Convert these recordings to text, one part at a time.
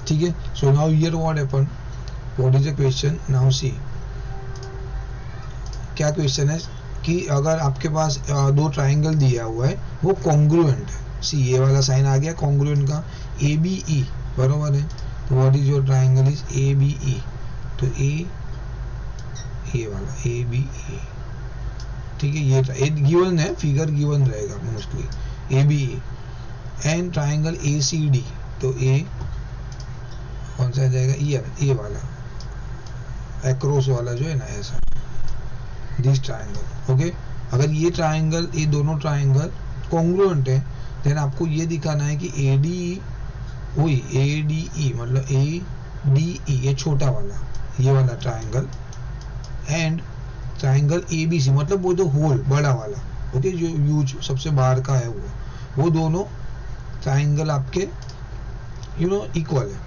ठीक है। So now here what happen, what is the question, now see क्या question है कि अगर आपके पास दो ट्राइंगल दिया हुआ है वो कॉन्ग्रुएंट है, सी ये वाला साइन आ गया कॉन्ग्रुएंट का, ए बी ई बरोबर है, तो what is your triangle is A B E, तो ए वाला ए बी ई, ठीक है, ये गिवन है, फिगर गिवन रहेगा mostly A B E, and triangle A C D, तो ए कौन सा आ जाएगा, ए वाला एक्रोस वाला जो है ना ऐसा, दिस ट्राइंगल, ओके। अगर ये ट्राइंगल, ये दोनों ट्राइंगल कॉन्ग्रुएंट है, देन आपको ये दिखाना है कि ए डी वही ए डी ई मतलब ए डी ई ये छोटा वाला ये वाला triangle and triangle A B C मतलब वो जो होल बड़ा वाला, ओके, जो यूज सबसे बाहर का है वो दोनों ट्राइंगल आपके इक्वल है।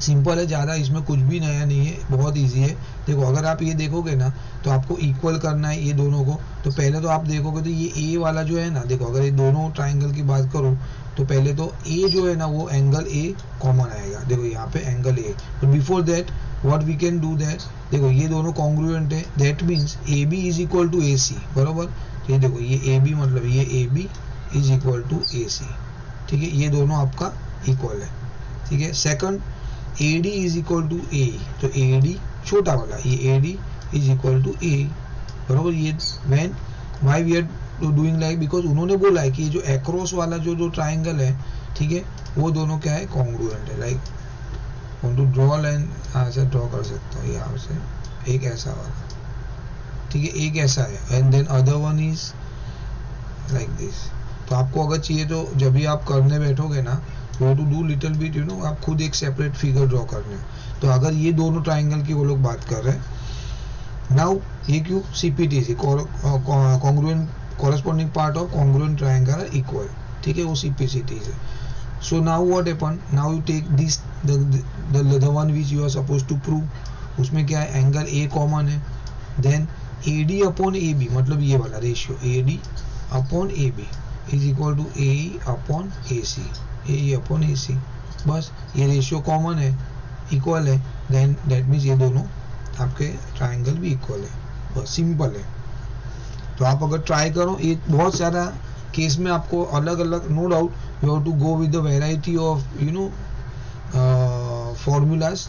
सिंपल है, ज़्यादा इसमें कुछ भी नया नहीं है, बहुत इजी है। देखो अगर आप ये देखोगे ना तो आपको इक्वल करना है ये दोनों को, तो पहले तो आप देखोगे तो ये ए वाला जो है ना, देखो अगर ये दोनों ट्राइंगल की बात करो तो पहले तो ए जो है ना वो एंगल ए कॉमन आएगा, देखो यहाँ पे angle A, but before that what we can do that, देखो ये दोनों कॉन्ग्रुएंट है, that means A B is equal to A C बरोबर, ये देखो ये ए बी मतलब ये A B is equal to A C, ठीक है, ये दोनों आपका इक्वल है, ठीक है। Second A D is equal to A, तो ए डी छोटा वाला ये A D is equal to ए बरोबर, ये when why we are doing like, because उन्होंने बोला है कि ये जो एक्रोस वाला जो ट्राइंगल है, ठीक है, वो दोनों क्या है कॉन्ग्रुएंट है। Like want to draw line, ऐसा ड्रॉ कर सकता हूँ यहाँ से, एक ऐसा वाला, ठीक है, एक ऐसा है and then other one is like this. तो आपको अगर चाहिए तो जब भी आप करने बैठोगे ना, वो टू डू लिटिल बिट आप खुद एक सेपरेट फिगर ड्रॉ करने। तो अगर ये दोनों ट्राइंगल की वो लोग बात कर रहे हैं, नाउ ये क्यों सीपीटी से congruent corresponding part of congruent triangle are equal, ठीक है, वो CPCT है। So now what happen, now you take this the one which you are supposed to prove, उसमें क्या है एंगल A कॉमन है, then AD upon AB मतलब ये वाला ratio AD upon AB is equal to AE upon AC, AE upon AC, बस ये ratio common है, इक्वल है, then that means ये दोनों आपके ट्राइंगल भी इक्वल है, बस सिंपल है। तो आप अगर ट्राई करो, ये बहुत सारा केस में आपको अलग अलग, no doubt you have to go with the variety of formulas,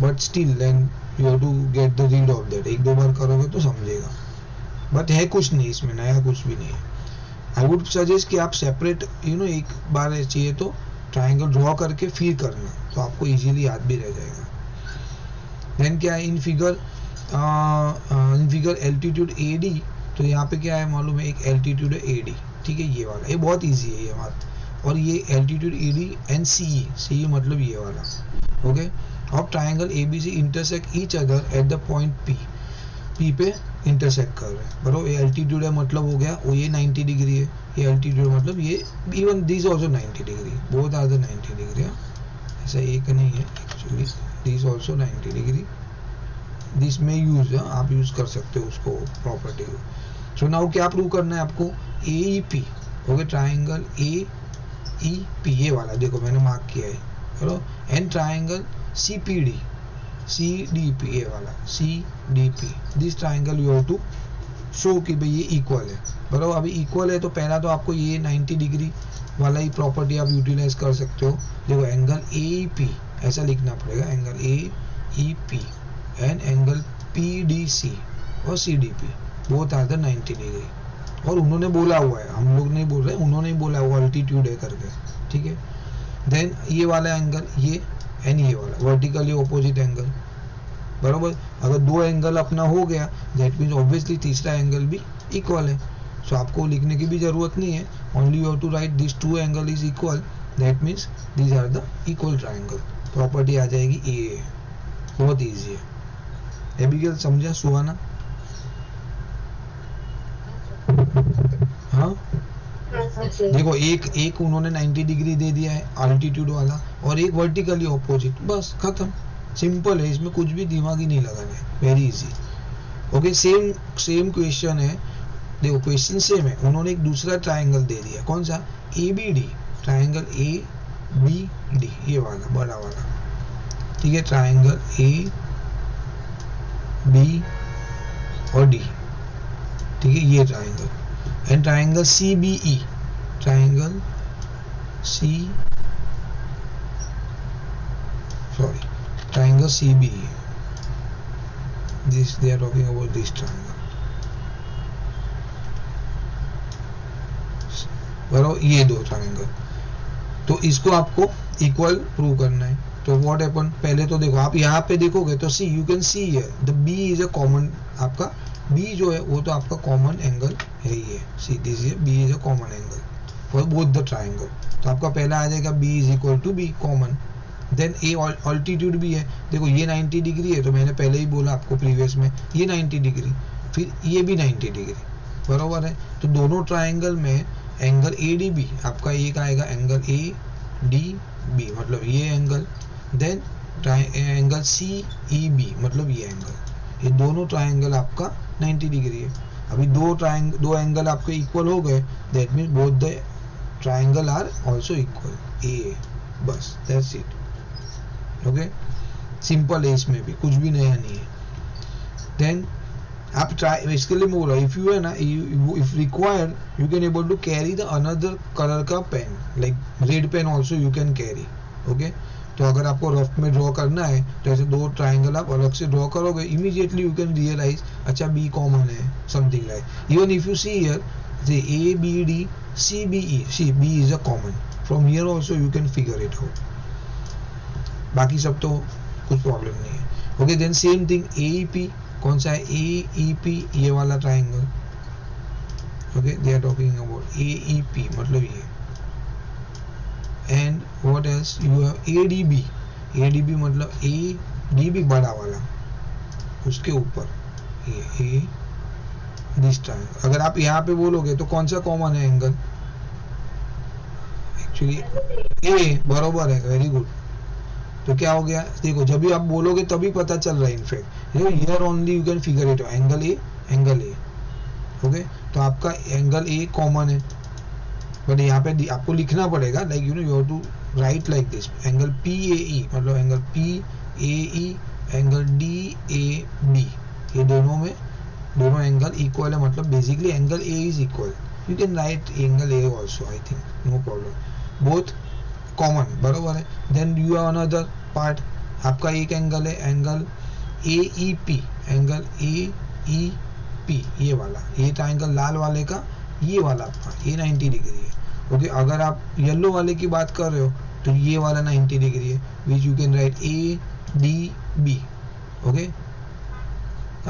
but still then you have to get the read of that, एक दो बार करोगे तो समझेगा, बट है कुछ नहीं इसमें नया, कुछ भी नहीं है। आई वुड सजेस्ट कि आप सेपरेट एक बार चाहिए तो ट्राइंगल ड्रॉ करके फिर करना, तो आपको इजीली याद भी रह जाएगा। देन क्या है in figure altitude A D, तो यहाँ पे क्या है मालूम है, एक एल्टीट्यूड है ए डी, ठीक है, ये वाला, ये बहुत इजी है ये बात, और ये altitude A D and C मतलब ये वाला, ओके। अब triangle A B C intersect each other at the point P पे इंटरसेक्ट कर रहे हैं बराबर, ये एल्टीट्यूड है मतलब हो गया वो ये 90 डिग्री है, ये एल्टीट्यूड मतलब ये even this also 90 degree, both are the 90 degree, ऐसा एक नहीं है actually, this also 90 degree, this में यूज है, आप यूज कर सकते हो उसको प्रॉपर्टी को। सो नाउ क्या प्रूव करना है आपको, A E P, okay, triangle A E P ये वाला देखो मैंने मार्क किया है बराबर, and triangle C P D ये वाला C D P, this triangle you have to show कि भाई ये इक्वल है बराबर। अभी इक्वल है तो पहला तो आपको ये 90 डिग्री वाला ही प्रॉपर्टी आप यूटिलाइज कर सकते हो, देखो एंगल ए ई पी ऐसा लिखना पड़ेगा, angle A E P and angle P D C और C D P both are the 90 degree, और उन्होंने बोला हुआ है, हम लोग नहीं बोल रहे, उन्होंने बोला हुआ अल्टीट्यूड है करके, ठीक है। देन ये वाला एंगल ये एंड ये वाला वर्टिकली ऑपोजिट एंगल बराबर, अगर दो एंगल अपना हो गया दैट मीन्स ऑब्वियसली तीसरा एंगल भी इक्वल है, सो आपको लिखने की भी जरूरत नहीं है, only you have to write this two angle is equal, that means these are the equal triangle, property आ जाएगी ए, बहुत ईजी है। एबिगेल समझा सुहाना? हाँ देखो एक उन्होंने 90 डिग्री दे दिया है अल्टीट्यूड वाला, और एक वर्टिकली ऑपोजिट, बस खत्म, सिंपल है, इसमें कुछ भी दिमाग ही नहीं लगाना है, very easy, okay. Same question है, देखो क्वेश्चन सेम है, उन्होंने एक दूसरा ट्राइंगल दे दिया, कौन सा, A B D, triangle A B D, ये वाला बड़ा वाला, ठीक है, ट्राइंगल ए बी और डी, ठीक है, ये triangle, and triangle C B E, triangle C sorry triangle C B E, this they are talking about this triangle, बराबर, ये दो ट्राइंगल, तो इसको आपको इक्वल प्रूव करना है। तो व्हाट हैपन, पहले तो देखो आप यहाँ पे देखोगे तो see you can see here the B is a common, आपका बी जो है वो तो आपका कॉमन एंगल है ही है, see this is B is a common angle for both the triangle, तो आपका पहला आ जाएगा B is equal to B common, then A altitude भी है, देखो ये 90 डिग्री है, तो मैंने पहले ही बोला आपको प्रीवियस में ये 90 डिग्री, फिर ये भी 90 डिग्री, बराबर है, तो दोनों ट्राइंगल में एंगल ए डी बी आपका एक आएगा एंगल ए डी बी, मतलब ये angle, then angle C E B, मतलब ये एंगल, ये दोनों ट्राइंगल आपका 90 डिग्री है। अभी दो एंगल आपके इक्वल हो गए, that means both the triangle are also equal, ए, बस दैट्स इट, ओके, सिंपल है, इसमें भी कुछ भी नया नहीं है। देन आप ट्राई, इसके लिए मैं बोल रहा हूँ, इफ यू है ना, if required you can able to carry the another colour का pen, like red pen also you can carry, okay, तो अगर आपको रफ में ड्रॉ करना है तो ऐसे दो ट्राइंगल आप अलग से ड्रॉ करोगे, इमीडिएटली यू कैन रियलाइज अच्छा बी कॉमन है, something like, even if you see here A B D C B E, C B is a common, from here also you can figure it out, बाकी सब तो कुछ problem नहीं है, okay. Then same thing A E P, कौन सा है A E P, ये वाला triangle, okay, they are talking about A E P, मतलब ये, and what else you have A D B, A D B मतलब ए डी बी बड़ा वाला, उसके ऊपर ये ए दिस ट्राइंगल, अगर आप यहाँ पे बोलोगे तो कौन सा कॉमन है एंगल, एक्चुअली ए, बरोबर है, वेरी गुड, तो क्या हो गया, देखो जब भी आप बोलोगे तभी पता चल रहा है, in fact here only you can figure it, angle A, okay, तो आपका एंगल ए कॉमन है, बट यहाँ पे आपको लिखना पड़ेगा, like you know you have to write like this, angle P A E, मतलब angle P A E, angle D A B, ये दोनों एंगल इक्वल है, मतलब basically angle A is equal, you can write angle A also, I think no problem, both common, बरोबर है। Then you have another part, आपका एक angle है angle A E P, angle A E P, ये वाला, ये triangle लाल वाले का, ये वाला आपका ये 90 डिग्री है, ओके। अगर आप येलो वाले की बात कर रहे हो तो ये वाला 90 डिग्री है, which you can write A D B, okay,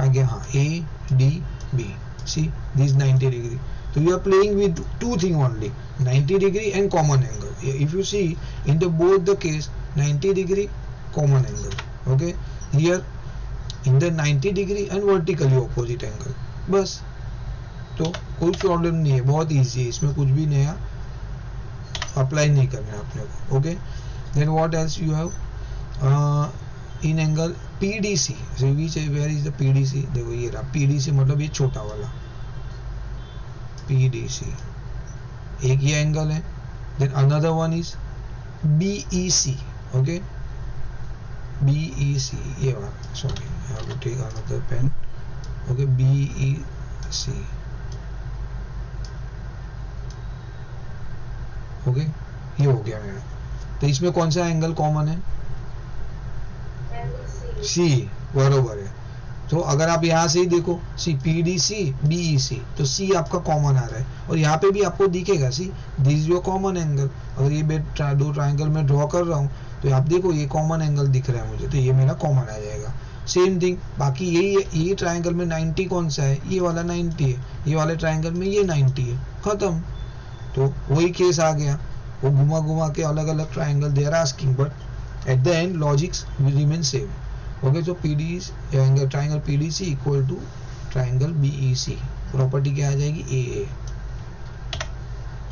आगे हाँ A D B, C this 90 degree, so you are playing with two thing only, 90 degree and common angle. If you see in the both the case 90 degree common angle, okay, here in the 90 degree and vertically opposite angle, बस, तो कोई problem नहीं है, बहुत easy है, इसमें कुछ भी नया अप्लाई नहीं करना है अपने को, okay. Then what else you have in angle PDC, so which where is the PDC, देखो ये रहा PDC, मतलब ये छोटा वाला PDC, एक ये एंगल है, then another one is BEC, okay, BEC, ये वाला, sorry I have to take another pen, okay, BEC, okay, ये हो गया मेरा, तो इसमें कौन सा एंगल कॉमन है, C, बरोबर है, तो अगर आप यहाँ से ही देखो सी PDC BEC, तो C आपका कॉमन आ रहा है, और यहाँ पे भी आपको दिखेगा see this your common angle, अगर ये दो ट्राइंगल में ड्रॉ कर रहा हूँ तो आप देखो ये कॉमन एंगल दिख रहा है मुझे, तो ये मेरा कॉमन आ जाएगा। सेम थिंग बाकी ये ट्राइंगल में 90 कौन सा है, ये वाला 90 है, ये वाले ट्राइंगल में ये 90 है, खत्म, तो वही केस आ गया, वो घुमा घुमा के अलग अलग triangle they are asking, but at the end logics will remain same, okay. तो triangle PDC equal to triangle BEC, property क्या आ जाएगी AA,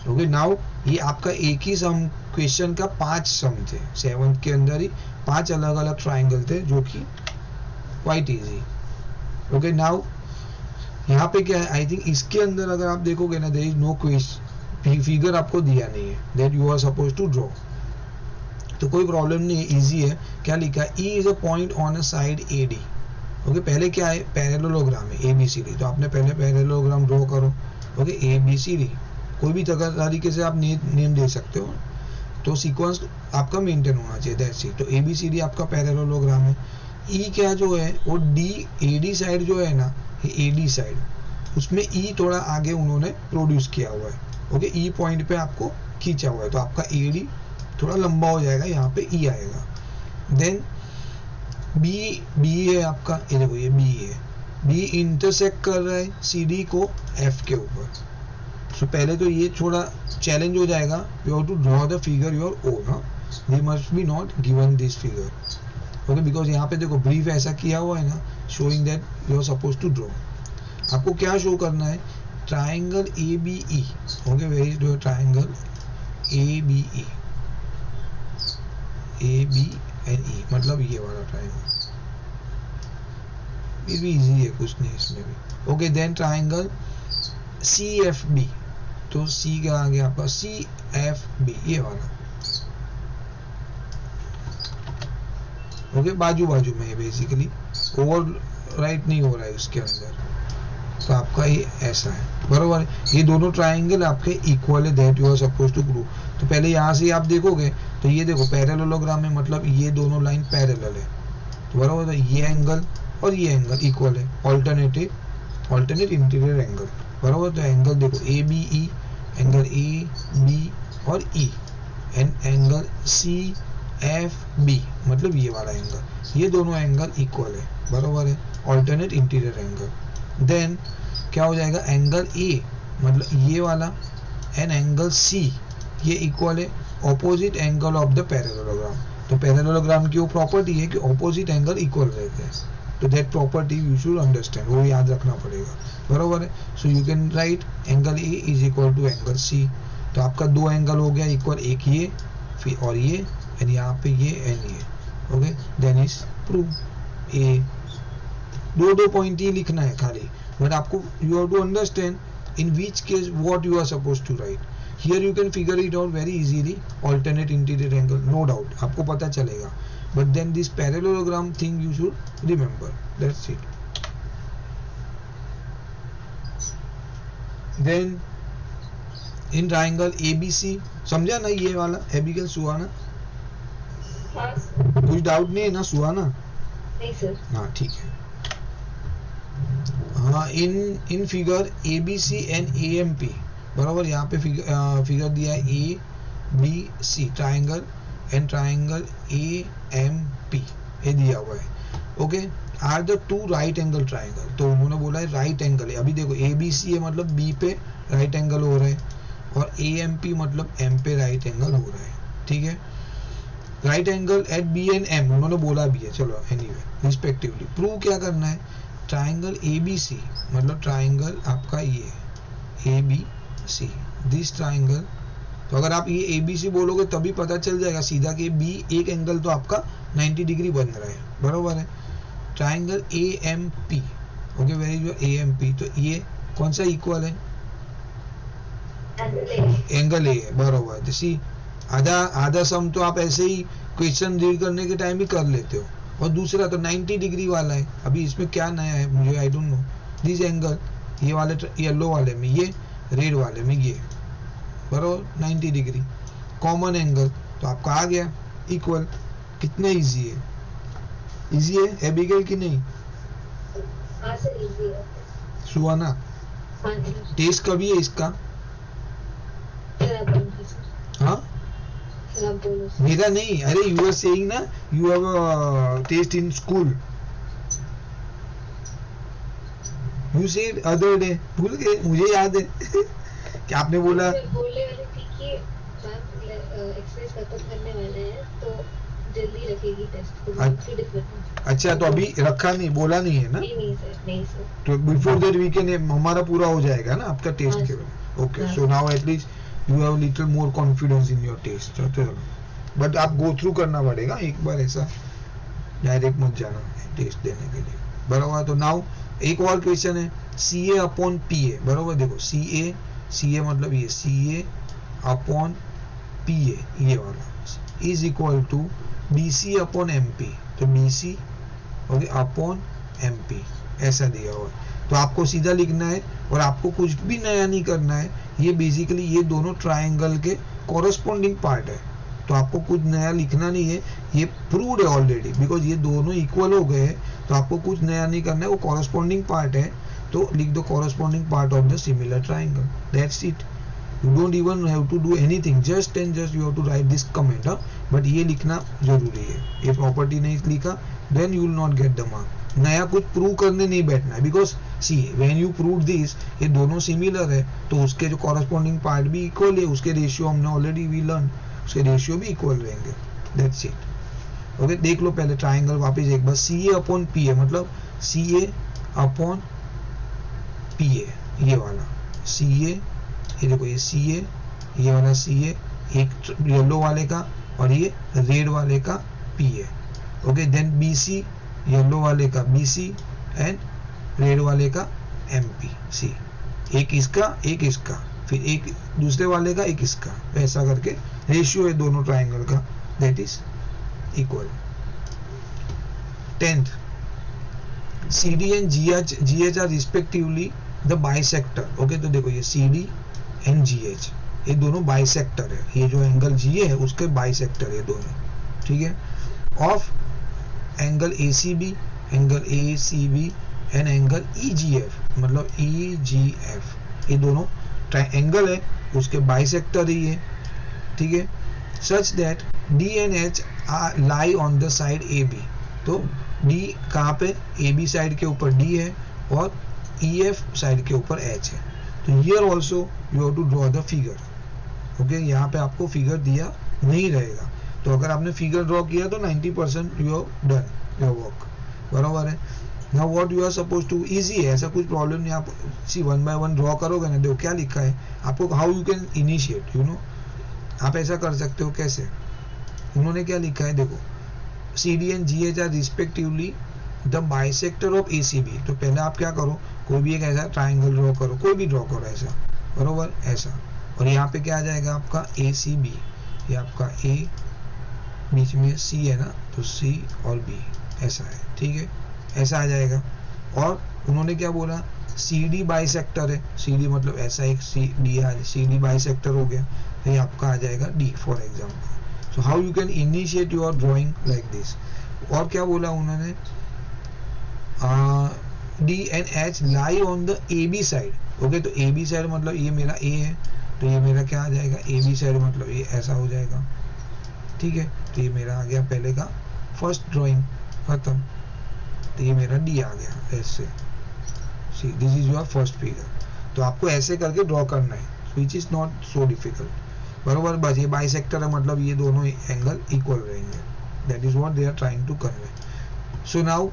ओके। नाउ ये आपका एक ही सम क्वेश्चन का 5 सम थे, 7th के अंदर ही 5 अलग अलग ट्राइंगल थे, जो कि क्वाइट इजी, ओके। नाउ यहाँ पे क्या है, आई थिंक इसके अंदर अगर आप देखोगे ना, there is no question, figure आपको दिया नहीं है, that you are suppose to draw, तो कोई प्रॉब्लम नहीं है, इजी है। क्या लिखा है, E is a point on a side A D. Okay, पहले क्या है, पैरेललोग्राम है ए बी सी डी, तो आपने पहले पैरेललोग्राम ड्रॉ करो। Okay, A B C D, कोई भी तरीके से आप नेम दे सकते हो, तो सीक्वेंस आपका मेंटेन होना चाहिए, दैट्स इट। तो ए बी सी डी आपका पैरेललोग्राम है। ई क्या जो है वो डी ए डी साइड जो है ना, ए डी साइड, उसमें ई थोड़ा आगे उन्होंने प्रोड्यूस किया हुआ है। ओके, ई पॉइंट पे आपको खींचा हुआ है, तो आपका ए डी थोड़ा लंबा हो जाएगा, यहाँ पे ई आएगा। देन बी है आपका, ये देखो ये बी है, बी इंटरसेक्ट कर रहा है सी डी को एफ के ऊपर। सो पहले तो ये थोड़ा चैलेंज हो जाएगा, you have to draw the figure your own, they must be not given this figure. Okay, because यहाँ पे देखो ब्रीफ ऐसा किया हुआ है ना, showing that you are suppose to draw. आपको क्या शो करना है, triangle A B E. Okay, where is your triangle A B E, A B and E, मतलब ये वाला ट्राइंगल, ये भी इजी है, कुछ नहीं इसमें भी। Okay, then triangle C F B, तो सी क्या आ गया आपका, सी एफ बी, ये वाला। ओके, बाजू बाजू में है बेसिकली, ओवर राइट नहीं हो रहा है उसके अंदर, तो आपका ये ऐसा है, बरोबर है। ये दोनों ट्राइंगल आपके इक्वल है, that you are suppose to prove. तो पहले यहाँ से आप देखोगे तो ये देखो पैरेललोग्राम है, मतलब ये दोनों लाइन पैरेलल है, तो बराबर, तो ये एंगल और ये एंगल इक्वल है, ऑल्टरनेट इंटीरियर एंगल, बराबर। तो एंगल देखो A B E, angle A B और E, and angle C F B, मतलब ये वाला एंगल, ये दोनों एंगल इक्वल है, बराबर है, ऑल्टरनेट इंटीरियर एंगल। देन क्या हो जाएगा, एंगल ए मतलब ये वाला एंड एंगल सी, ये इक्वल है opposite angle of the parallelogram. तो पैरेललोग्राम की वो प्रॉपर्टी है कि ऑपोजिट एंगल इक्वल रहते हैं, तो that property you should understand, वो याद रखना पड़ेगा, बरोबर है। So you can write angle A is equal to angle C. तो आपका दो एंगल हो गया इक्वल, एक ये फिर और ये, एंड यहाँ पे ये एंड ये। Okay, then is prove. ए दो पॉइंट ही लिखना है खाली, बट आपको you have to understand in which case what you are supposed to write. Here you can figure it out very easily, alternate interior angle, no doubt, आपको पता चलेगा, but then this parallelogram thing you should remember, that's it. Then in triangle ABC, समझा ना ये वाला, Abigail सुहाना, कुछ doubt नहीं है ना सुहाना? नहीं सर। हाँ ठीक है। हाँ, in figure A B C and A M P, बराबर, यहाँ पे फिगर दिया है A B C triangle and triangle A M P, ये दिया हुआ है। Okay, are the two right angle triangle, तो उन्होंने बोला है राइट एंगल है। अभी देखो ए बी सी है मतलब बी पे राइट एंगल हो रहा है, और ए एम पी मतलब एम पे राइट एंगल हो रहा है, ठीक है। Right angle at B and M उन्होंने बोला भी है, चलो एनीवे रिस्पेक्टिवली। प्रूव क्या करना है, ट्राइंगल ए बी सी मतलब ट्राइंगल आपका ये A B C, this triangle. तो अगर आप ये ए बी सी बोलोगे तभी पता चल जाएगा सीधा कि बी एक एंगल तो आपका 90 डिग्री बन रहा है, बरोबर है। Triangle A M P, okay, where is your A M P, तो ये कौन सा इक्वल है, एंगल ए है, बरोबर। तो सी आधा सम तो आप ऐसे ही क्वेश्चन रीड करने के टाइम भी कर लेते हो, और दूसरा तो 90 डिग्री वाला है। अभी इसमें क्या नया है मुझे I don't know, this angle, ये वाले येलो वाले में ये, रेड वाले में ये, बराबर 90 डिग्री कॉमन एंगल, तो आपका आ गया इक्वल। कितना इजी है, इजी है एबिगेल की नहीं? हाँ सर, इजी है। सुहाना, हाँ जी। टेस्ट कभी है इसका? हाँ मेरा नहीं, अरे यू आर सेइंग ना you have test in school, you said other day, भूल गए? मुझे याद है कि आपने बोला बोलने वाले थी कि मैम एक्सरसाइज खत्म करने वाले हैं तो जल्दी रखेगी टेस्ट को। अच्छा, तो अभी रखा नहीं, बोला नहीं है ना? नहीं सर, नहीं सर। तो बिफोर दैट वीकेंड हमारा पूरा हो जाएगा ना आपका टेस्ट के बाद। Okay, so now at least you have little more confidence in your taste, but आप गो थ्रू करना पड़ेगा एक बार, ऐसा डायरेक्ट मत जाना टेस्ट देने के लिए, बराबर। तो नाउ एक और क्वेश्चन है, सी ए अपॉन पी ए, बराबर। देखो सी ए मतलब ये C A upon P A, ये वाला is equal to BC upon MP। तो BC ओके अपॉन MP ऐसा दिया हुआ है। तो आपको सीधा लिखना है और आपको कुछ भी नया नहीं करना है। ये बेसिकली ये दोनों ट्राइंगल के कॉरस्पॉन्डिंग पार्ट है, तो आपको कुछ नया लिखना नहीं है, ये प्रूव्ड है ऑलरेडी, बिकॉज ये दोनों इक्वल हो गए हैं। तो आपको कुछ नया नहीं करना है, वो कॉरस्पॉन्डिंग पार्ट है, तो लिख दो corresponding part of the similar triangle, that's it. You don't even have to do anything, just you have to write this comment, but ये लिखना जरूरी है। ये प्रॉपर्टी नहीं लिखा then you will not get the mark। नया कुछ prove करने नहीं बैठना है, because see when you prove this, ये दोनों सिमिलर है तो उसके जो कॉरस्पॉन्डिंग पार्ट भी इक्वल है, उसके रेशियो हमने ऑलरेडी वी लर्न, उसके रेशियो भी इक्वल रहेंगे, दैट्स इट। ओके, देख लो पहले ट्राइंगल वापस एक बार, CA अपॉन PA मतलब CA अपॉन PA, ये वाला CA, ये देखो ये CA, ये वाला CA, एक येलो वाले का और ये रेड वाले का PA। Okay, then BC yellow वाले का BC एंड रेड वाले का MP C, एक इसका एक इसका, फिर एक दूसरे वाले का एक इसका, ऐसा करके रेशियो है दोनों ट्राइंगल का, that is equal. 10th, CD and GH are respectively the bisector. Okay, तो देखो ये CD एंड GH ये दोनों बाइसेक्टर है, ये जो एंगल G है उसके बाइसेक्टर है दोनों, ठीक है, of angle ACB, angle ACB and angle EGF, मतलब EGF ये दोनों एंगल है उसके बाइसेक्टर ही है, ठीक है, such that D and H lie on the side AB। तो D कहाँ पे, AB साइड के ऊपर D है और EF साइड के ऊपर H है। तो here also you have to draw the figure. Okay, यहाँ पे आपको फिगर दिया नहीं रहेगा, तो अगर आपने फिगर ड्रॉ किया तो 90% you have done your work, बराबर है। Now what you are suppose to, easy है, ऐसा कुछ प्रॉब्लम नहीं। आप सी 1 बाय 1 ड्रॉ करोगे ना, देखो क्या लिखा है आपको, how you can initiate, you know, आप ऐसा कर सकते हो कैसे, उन्होंने क्या लिखा है देखो, CD and GH are respectively the bisector of ACB। तो पहले आप क्या करो, कोई भी एक ऐसा ट्राइंगल ड्रॉ करो, कोई भी ड्रॉ करो ऐसा, बरोबर ऐसा, और यहाँ पे क्या आ जाएगा आपका ACB, ये आपका A, बीच में C है ना, तो C और B ऐसा है, ठीक है, ऐसा आ जाएगा। और उन्होंने क्या बोला, CD बाइसेक्टर है, CD मतलब ऐसा एक CD है, CD बाइसेक्टर हो गया, तो ये आपका आ जाएगा D for example. So how you can initiate your drawing like this. और क्या बोला उन्होंने, D and H lie on the AB side. Okay, तो AB साइड मतलब ये मेरा A है, तो ये मेरा क्या आ जाएगा, AB साइड मतलब ये ऐसा हो जाएगा, ठीक है। तो ये मेरा आ गया पहले का फर्स्ट ड्राइंग खत्म, तो ये मेरा D आ गया ऐसे, see this is your first figure. तो आपको ऐसे करके ड्रॉ करना है, which is not so difficult, बरोबर। बस ये बाइसेक्टर है मतलब ये दोनों एंगल इक्वल रहेंगे, that is what they are trying to convey. So now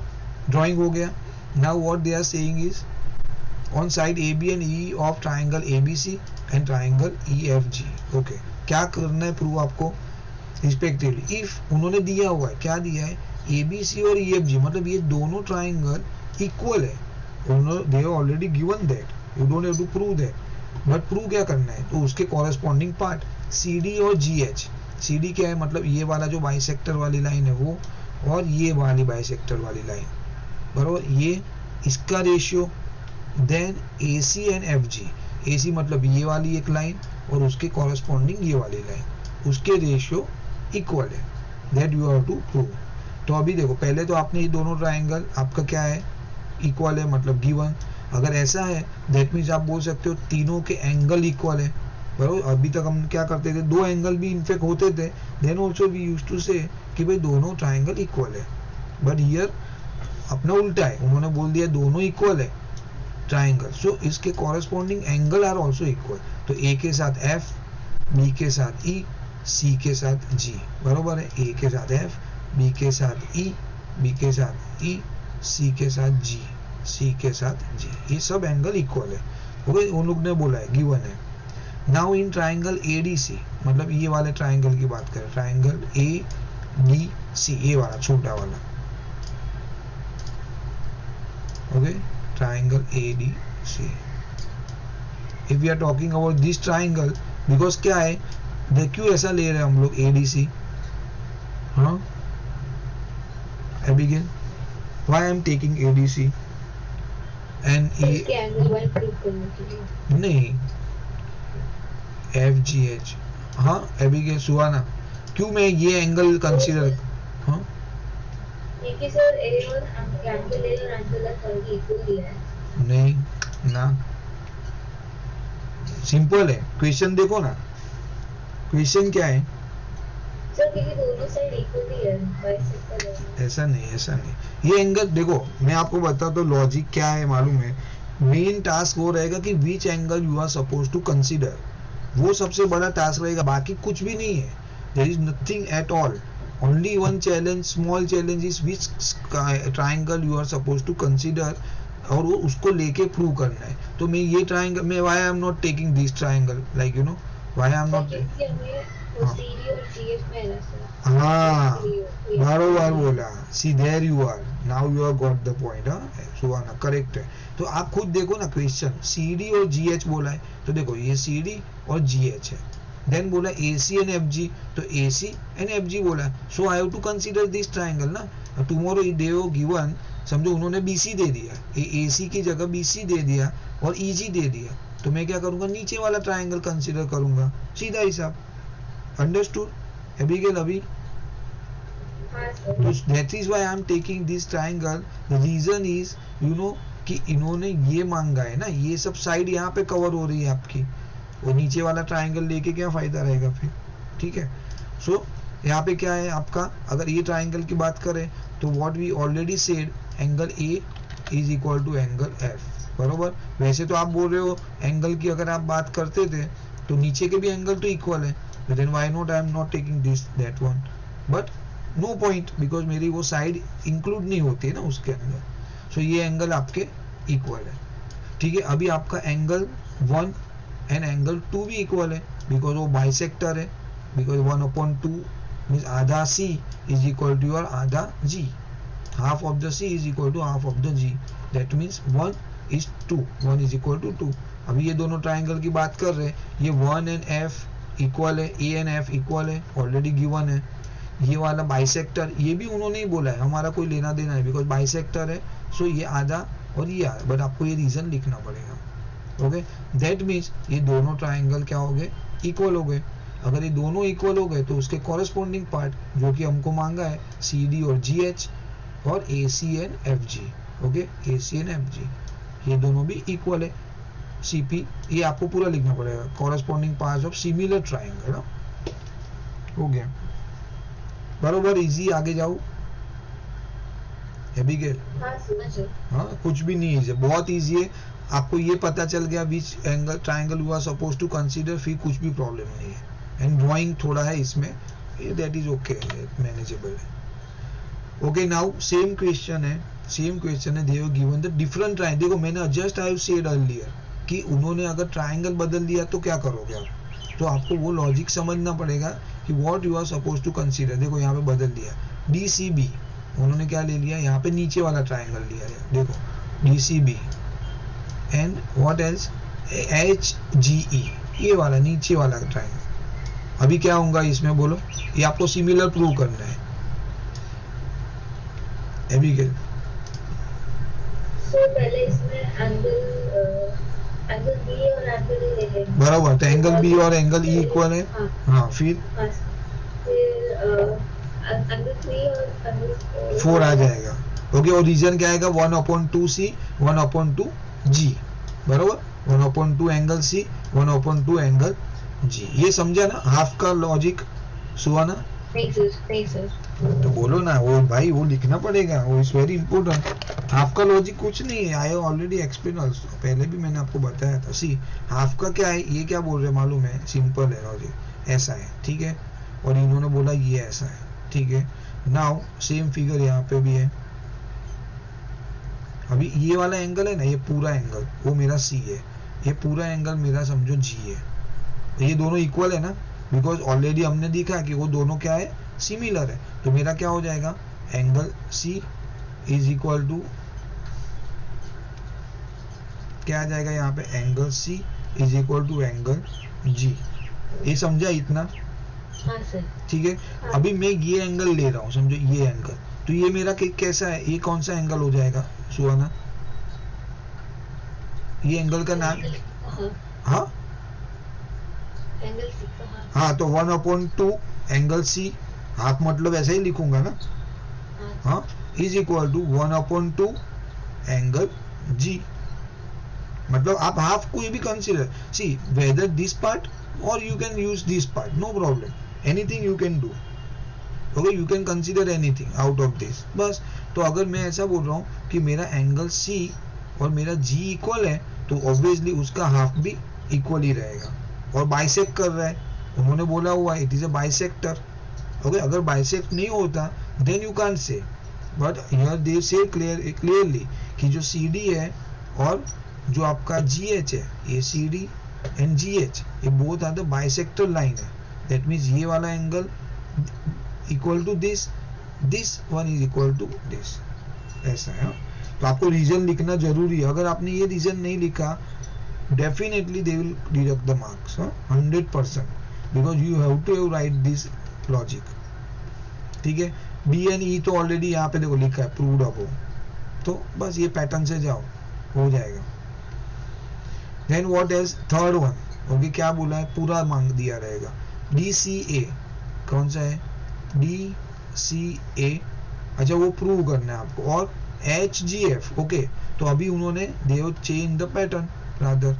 drawing हो गया। Now what they are saying is on side AB and E of triangle ABC and triangle EFG। okay, क्या करना है prove आपको, respectively if उन्होंने दिया हुआ है, क्या दिया है, ABC और EFG मतलब ये दोनों ट्राइंगल इक्वल है, उन्होंने they already given that, you don't have to prove that, but prove क्या करना है, तो उसके कॉरेस्पॉन्डिंग पार्ट CD और GH। CD क्या है, मतलब ये वाला जो बाइसेक्टर वाली लाइन है वो, और ये वाली बाइसेक्टर वाली लाइन, बराबर, ये इसका ratio, then AC and FG। AC मतलब ये वाली एक लाइन और उसके कॉरेस्पॉन्डिंग ये वाली लाइन, उसके रेशियो इक्वल है, that you have to prove. तो अभी देखो, पहले तो आपने ये दोनों ट्राइंगल आपका क्या है, इक्वल है, मतलब गिवन। अगर ऐसा है दैट मीन्स आप बोल सकते हो तीनों के एंगल इक्वल है, बराबर। अभी तक हम क्या करते थे, दो एंगल भी इनफेक्ट होते थे, then also we used to say कि भाई दोनों ट्राइंगल इक्वल है, बट हियर अपना उल्टा है, उन्होंने बोल दिया दोनों इक्वल है ट्राइंगल, सो इसके corresponding angle are also equal. तो A के साथ F, B के साथ E, C के साथ G, बरोबर है, A के साथ F, B के साथ E, B के साथ E, C के साथ G, C के साथ G, ये सब एंगल इक्वल है, ओके, उन लोग ने बोला है, गिवन है। नाउ इन ट्राइंगल ADC मतलब ये वाले ट्राइंगल की बात करें, ट्राइंगल ADC, ये वाला छोटा वाला, okay, triangle ADC। if we are talking about this triangle, because क्या है, देखियो ऐसा ले रहे हैं हम लोग ADC, हाँ Abigail, why I am taking ADC and इसके एंगल वाइज प्रूव करने के लिए नहीं एफ जी एच। हाँ एबिगेल सुहाना, क्यों मैं ये एंगल कंसीडर, हाँ क्योंकि सर ए और एंगल ए और एंगल एफ इक्वल दिया है। नहीं ना, सिंपल है क्वेश्चन, देखो ना क्वेश्चन क्या है सर क्योंकि दोनों साइड इक्वल ही है, बाइसेक्टर है। ऐसा नहीं, ऐसा नहीं, ये एंगल देखो मैं आपको बताता हूँ लॉजिक क्या है मालूम है। मेन टास्क वो रहेगा कि which angle you are suppose to consider, वो सबसे बड़ा टास्क रहेगा, बाकी कुछ भी नहीं है, there is nothing at all, only one challenge, small challenge is which triangle you are suppose to consider, और वो उसको लेके प्रूव करना है। तो मैं ये ट्राइंगल में why I am not taking this triangle, like you know why I am not, क्योंकि हमें वो सीडी और जीएफ में है ना सर। हाँ बरोबर बोला, see there you are, now you are got the point. हाँ सुहाना करेक्ट है। तो आप खुद देखो ना क्वेश्चन, सी डी और जी एच बोला है, तो देखो ये सी डी और जी एच है, देन बोला ए सी एंड एफ जी, तो ए सी एंड एफ जी बोला है, so I have to consider this triangle ना। टुमारो दे हो गिवन, समझो उन्होंने बी सी दे दिया, ए सी की जगह बी सी दे दिया और ई जी दे दिया, तो मैं क्या करूंगा, नीचे वाला ट्राइंगल कंसीडर करूंगा, सीधा हिसाब। अंडरस्टूड एबिगेल अभी? That is why I am taking this triangle, the reason is you know कि इन्होंने ये मांगा है ना, ये सब साइड यहाँ पे कवर हो रही है आपकी, वो नीचे वाला ट्राइंगल लेके क्या फायदा रहेगा फिर, ठीक है। सो यहाँ पे क्या है आपका, अगर ये ट्राइंगल की बात करें तो what we already said, angle A is equal to angle F, बरोबर। वैसे तो आप बोल रहे हो एंगल की अगर आप बात करते थे तो नीचे के भी एंगल तो इक्वल है, then why not I am not taking this that one, but no point because मेरी वो साइड इंक्लूड नहीं होती है ना उसके अंदर। सो ये एंगल आपके इक्वल है, ठीक है। अभी आपका एंगल 1 एंड एंगल 2 भी इक्वल है बिकॉज वो बाइसेक्टर है, बिकॉज 1/2 मीन्स आधा C is equal to your आधा G, half of the C is equal to half of the G, that means 1 is 2, 1 is equal to 2। अभी ये दोनों triangle की बात कर रहे हैं, ये 1 एंड एफ इक्वल है, ए एंड एफ इक्वल है, ऑलरेडी गिवन है। ये वाला बाइसेक्टर, ये भी उन्होंने ही बोला है, हमारा कोई लेना देना है बिकॉज बाइसेक्टर है, सो ये आधा और ये आधा, बट आपको ये रीजन लिखना पड़ेगा, ओके। दैट मीन्स ये दोनों ट्राइंगल क्या हो गए, इक्वल हो गए। अगर ये दोनों इक्वल हो गए तो उसके कॉरेस्पॉन्डिंग पार्ट जो कि हमको मांगा है सी डी और जी एच और A C and F G, okay, A C and F G ये दोनों भी इक्वल है। सीपी ये आपको पूरा लिखना पड़ेगा, corresponding parts of similar triangle, हो गया बरोबर, इजी। आगे जाओ एबिगेल। हाँ कुछ भी नहीं है, बहुत इजी है, आपको ये पता चल गया which angle triangle you are suppose to consider, फिर कुछ भी प्रॉब्लम नहीं है। एंड ड्राइंग थोड़ा है इसमें, दैट इज ओके, मैनेजेबल है। ओके नाउ सेम क्वेश्चन है, सेम क्वेश्चन है, दे have given the different triangle. देखो मैंने just I have said earlier कि उन्होंने अगर ट्राइंगल बदल दिया तो क्या करोगे आप, तो आपको वो लॉजिक समझना पड़ेगा कि what you are suppose to consider. देखो यहाँ पे बदल दिया, डी सी बी उन्होंने क्या ले लिया, यहाँ पे नीचे वाला ट्राइंगल लिया है, देखो D C B and what else H G E, ये वाला नीचे वाला ट्राइंगल। अभी क्या होगा इसमें बोलो, ये आपको सिमिलर प्रूव करना है एबिगेल। पहले इसमें एंगल बी और एंगल ई ले लेंगे, बराबर, तो एंगल बी और एंगल ई इक्वल है। हाँ फिर एंगल 3 और एंगल 4 आ जाएगा, ओके। और रीजन क्या आएगा, 1/2 सी 1/2 जी, बराबर, 1/2 एंगल सी 1/2 एंगल जी। ये समझा ना हाफ का लॉजिक सुहाना? नहीं सर। तो बोलो ना, वो भाई वो लिखना पड़ेगा, वो इज वेरी इंपॉर्टेंट। हाफ का लॉजिक कुछ नहीं है, आई ऑलरेडी एक्सप्लेन ऑल्सो, पहले भी मैंने आपको बताया था। सी हाफ का क्या है, ये क्या बोल रहे हैं मालूम है, सिंपल है लॉजिक, ऐसा है, ठीक है, और इन्होंने बोला ये ऐसा है, ठीक है। नाउ सेम फिगर यहाँ पे भी है, अभी ये वाला एंगल है ना, ये पूरा एंगल वो मेरा सी है, ये पूरा एंगल मेरा समझो जी है, ये दोनों इक्वल है ना, बिकॉज ऑलरेडी हमने देखा कि वो दोनों क्या है, सिमिलर है। तो मेरा क्या हो जाएगा, angle C is equal to क्या आ जाएगा यहाँ पे, angle C is equal to angle G. ये समझा इतना, हाँ सर। ठीक है, हाँ। अभी मैं ये एंगल ले रहा हूँ, समझो ये एंगल, तो ये मेरा कैसा है, ये कौन सा एंगल हो जाएगा सुहाना? ये एंगल का नाम, एंगल, हाँ हाँ एंगल सी का, हाँ हाँ, तो 1/2 एंगल सी, हाफ मतलब ऐसे ही लिखूंगा ना, हाँ हाँ, is equal to 1/2 angle G. मतलब आप हाफ कोई भी consider, see whether this part और you can use this part, no problem, anything you can do, okay, you can consider anything out of this, बस। तो अगर मैं ऐसा बोल रहा हूँ कि मेरा एंगल सी और मेरा जी इक्वल है, तो ऑब्वियसली उसका हाफ भी इक्वल ही रहेगा, और बाइसेक्ट कर रहा है, उन्होंने बोला हुआ it is a bisector, okay. अगर बाइसेक्ट नहीं होता then you can't say, but here they say clearly कि जो सी डी है और जो आपका जी एच है, ये C D and G H, ये both are the bisector line है, दैट मीन्स ये वाला angle equal to this, this one is equal to this, ऐसा है। तो आपको रीजन लिखना जरूरी है, अगर आपने ये रीजन नहीं लिखा definitely they will deduct the marks 100%, because you have to write this logic, ठीक है। बी एन ई तो ऑलरेडी यहाँ पे देखो लिखा है प्रूव्ड अबव, तो बस ये पैटर्न से जाओ, हो जाएगा। Then what is third one, okay, क्या बोला है, पूरा मांग दिया रहेगा, डी सी ए, कौन सा है, डी सी ए, अच्छा वो प्रूव करना है आपको, और एच जी एफ, ओके। तो अभी उन्होंने they have change the pattern rather,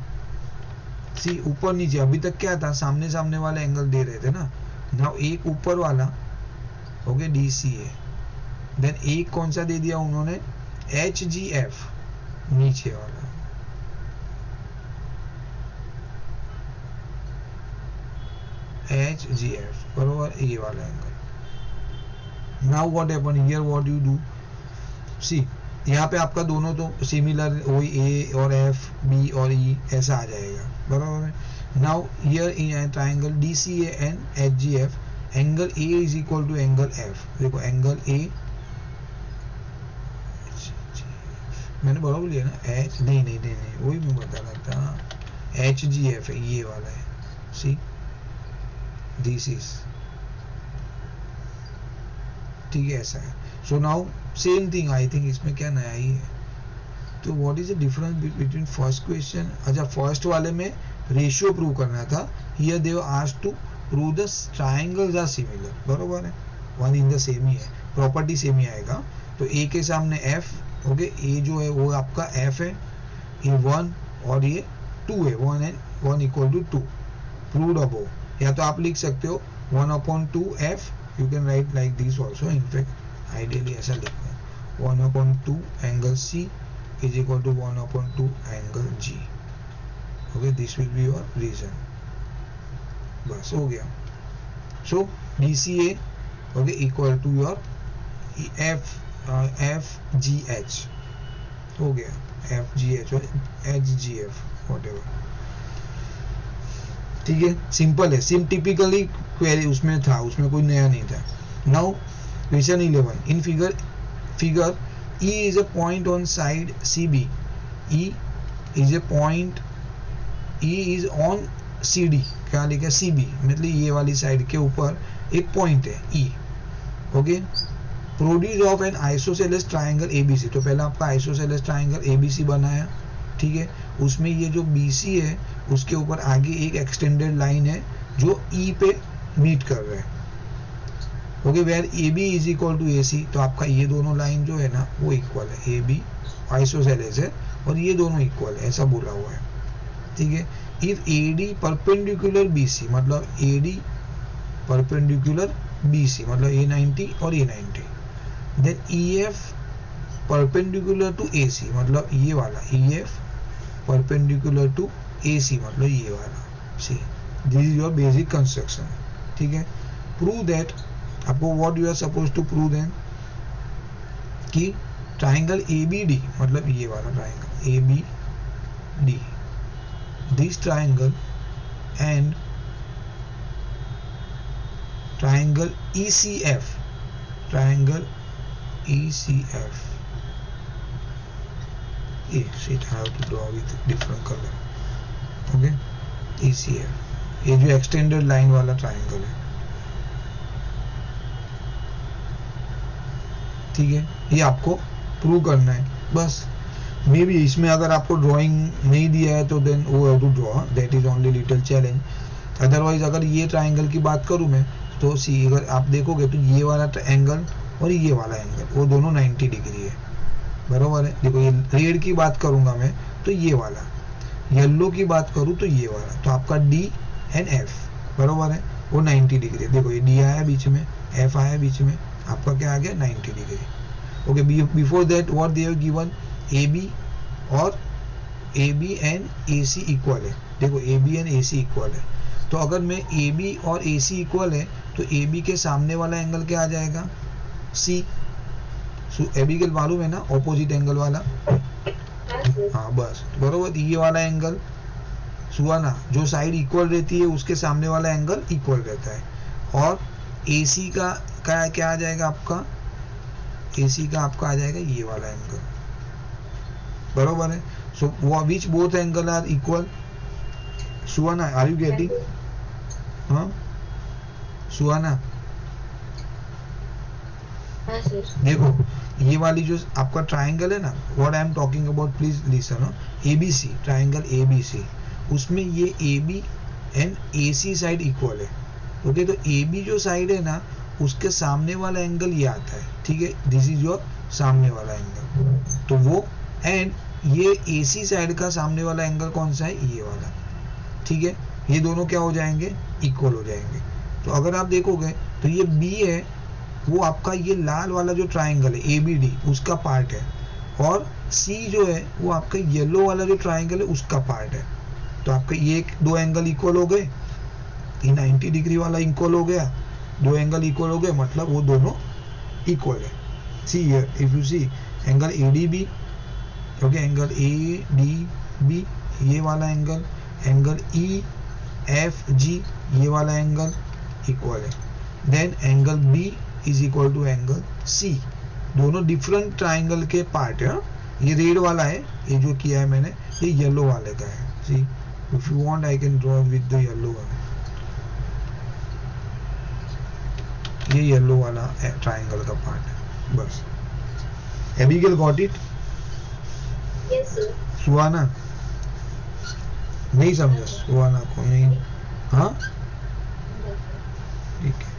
see ऊपर नीचे, अभी तक क्या था, सामने सामने वाले एंगल दे रहे थे ना, नाउ एक ऊपर वाला, ओके, डी सी ए, देन एक कौन सा दे दिया उन्होंने, एच जी एफ, नीचे वाला, एच जी एफ, बरोबर, ये वाला एंगल। Now what happen here, what you do, see यहाँ पे आपका दोनों तो सिमिलर, वही ए और एफ, बी और ई ऐसा आ जाएगा, बराबर है। Now here in triangle D C A and H G F, angle A is equal to angle F, देखो एंगल ए, मैंने बराबर लिया ना, एच नहीं, वही मैं बता रहा था, एच जी एफ है, ये वाला है, सी दिस इज, ठीक है, ऐसा है। So now same thing, I think इसमें क्या नया ही है, तो what is the difference between first question, अच्छा फर्स्ट वाले में रेशियो प्रूव करना था, here they were asked to prove the triangles are similar, बरोबर है, वन इन द सेम ही है, प्रॉपर्टी सेम ही आएगा। तो ए के सामने एफ, ओके, ए जो है वो आपका एफ है, ये 1 और ये 2 है, 1 and 1 equal to 2, proved above, या तो आप लिख सकते हो 1/2 F, you can write like this also, in fact ideally ऐसा लिखना है, 1/2 angle C is equal to 1/2 angle G, okay, this will be your reason, बस हो गया। So D C A, okay, equal to your F G H, हो गया, F G H और H G F, whatever, ठीक है, simple है, SIM typically query उसमें था, उसमें कोई नया नहीं था। Now question 11, in figure E is a point on side CB, E is a point, E is on CD, क्या लिखा है, CB मतलब ये वाली साइड के ऊपर एक पॉइंट है E, okay, produce of N isosceles triangle ABC, तो पहला आपका आइसोसेलेस ट्राइंगल ABC बनाया, ठीक है, उसमें ये जो BC है उसके ऊपर आगे एक एक्सटेंडेड लाइन है जो E पे मीट कर रहा है, okay, where AB is equal to AC, तो आपका ये दोनों लाइन जो है ना वो इक्वल है, AB आइसोसेलेस है और ये दोनों इक्वल है, ऐसा बोला हुआ है, ठीक है। इफ AD परपेंडिकुलर BC, मतलब AD परपेंडिकुलर BC मतलब A90 और A90, then EF perpendicular to AC, मतलब ये वाला EF परपेंडिकुलर टू AC, मतलब ये वाला, see this is your basic construction, ठीक है। प्रूव दैट, आपको what you are suppose to prove then, कि ट्राइंगल ABD, मतलब ये वाला triangle ABD, this triangle and triangle ECF, triangle ECF, it have to draw with different color, okay, ECF, ये जो extended line वाला triangle है, ठीक है, ये आपको प्रूव करना है बस। मे बी इसमें अगर आपको ड्राइंग नहीं दिया है तो देन वो have to draw, that is only little challenge. Otherwise अगर ये ट्राइंगल की बात करूँ मैं तो सी अगर आप देखोगे तो ये वाला एंगल और ये वाला एंगल वो दोनों 90 डिग्री है, बरोबर है। देखो ये रेड की बात करूंगा मैं तो ये वाला, येलो की बात करूँ तो ये वाला, तो आपका डी एंड एफ बरोबर है वो 90 डिग्री। देखो ये डी आया बीच में, एफ आया बीच में, आपका क्या आ गया 90 degree. Okay, before that what they have given, A B और A B and A C equal है। देखो A B and A C equal है, तो अगर मैं ए बी और ए सी इक्वल है तो ए बी के सामने वाला एंगल क्या आ जाएगा, सी। ए बी के मालूम है ना, ऑपोजिट एंगल वाला, हाँ बस बरोबर। ये वाला एंगल हुआ ना, जो साइड इक्वल रहती है उसके सामने वाला एंगल इक्वल रहता है। और ए सी का क्या आ जाएगा आपका, ए सी का आपका आ जाएगा ये वाला एंगल, बरोबर है। So which both angle are equal, Suhana are you getting, हाँ सुहाना। देखो ये वाली जो आपका ट्राइंगल है ना, what I am talking about, please listen, ABC triangle ABC, उसमें ये A B and A C side equal है। ओके, तो ए बी जो साइड है ना उसके सामने वाला एंगल ये आता है, ठीक है, दिस इज योर सामने वाला एंगल, तो वो, एंड ये ए सी साइड का सामने वाला एंगल कौन सा है, ये वाला, ठीक है। ये दोनों क्या हो जाएंगे, इक्वल हो जाएंगे। तो अगर आप देखोगे तो ये बी है वो आपका ये लाल वाला जो ट्राइंगल है ए बी डी उसका पार्ट है, और सी जो है वो आपका येलो वाला जो ट्राइंगल है उसका पार्ट है। तो आपके ये दो एंगल इक्वल हो गए, ये 90 डिग्री वाला इक्वल हो गया, दो एंगल इक्वल हो गए, मतलब वो दोनों इक्वल है। See here if you see angle A D B, okay, angle A D B ये वाला angle, angle E F G ये वाला एंगल इक्वल है, then angle B is equal to angle C. दोनों डिफरेंट ट्राइंगल के part है। ये red वाला है, ये जो किया है मैंने, ये येलो वाले का है। See if you want I can draw with the yellow one, ये येलो वाला ट्राइंगल का पार्ट है बस। Abigail got it, yes sir. Suhana नहीं समझा, सुहाना को नहीं, हाँ ठीक है,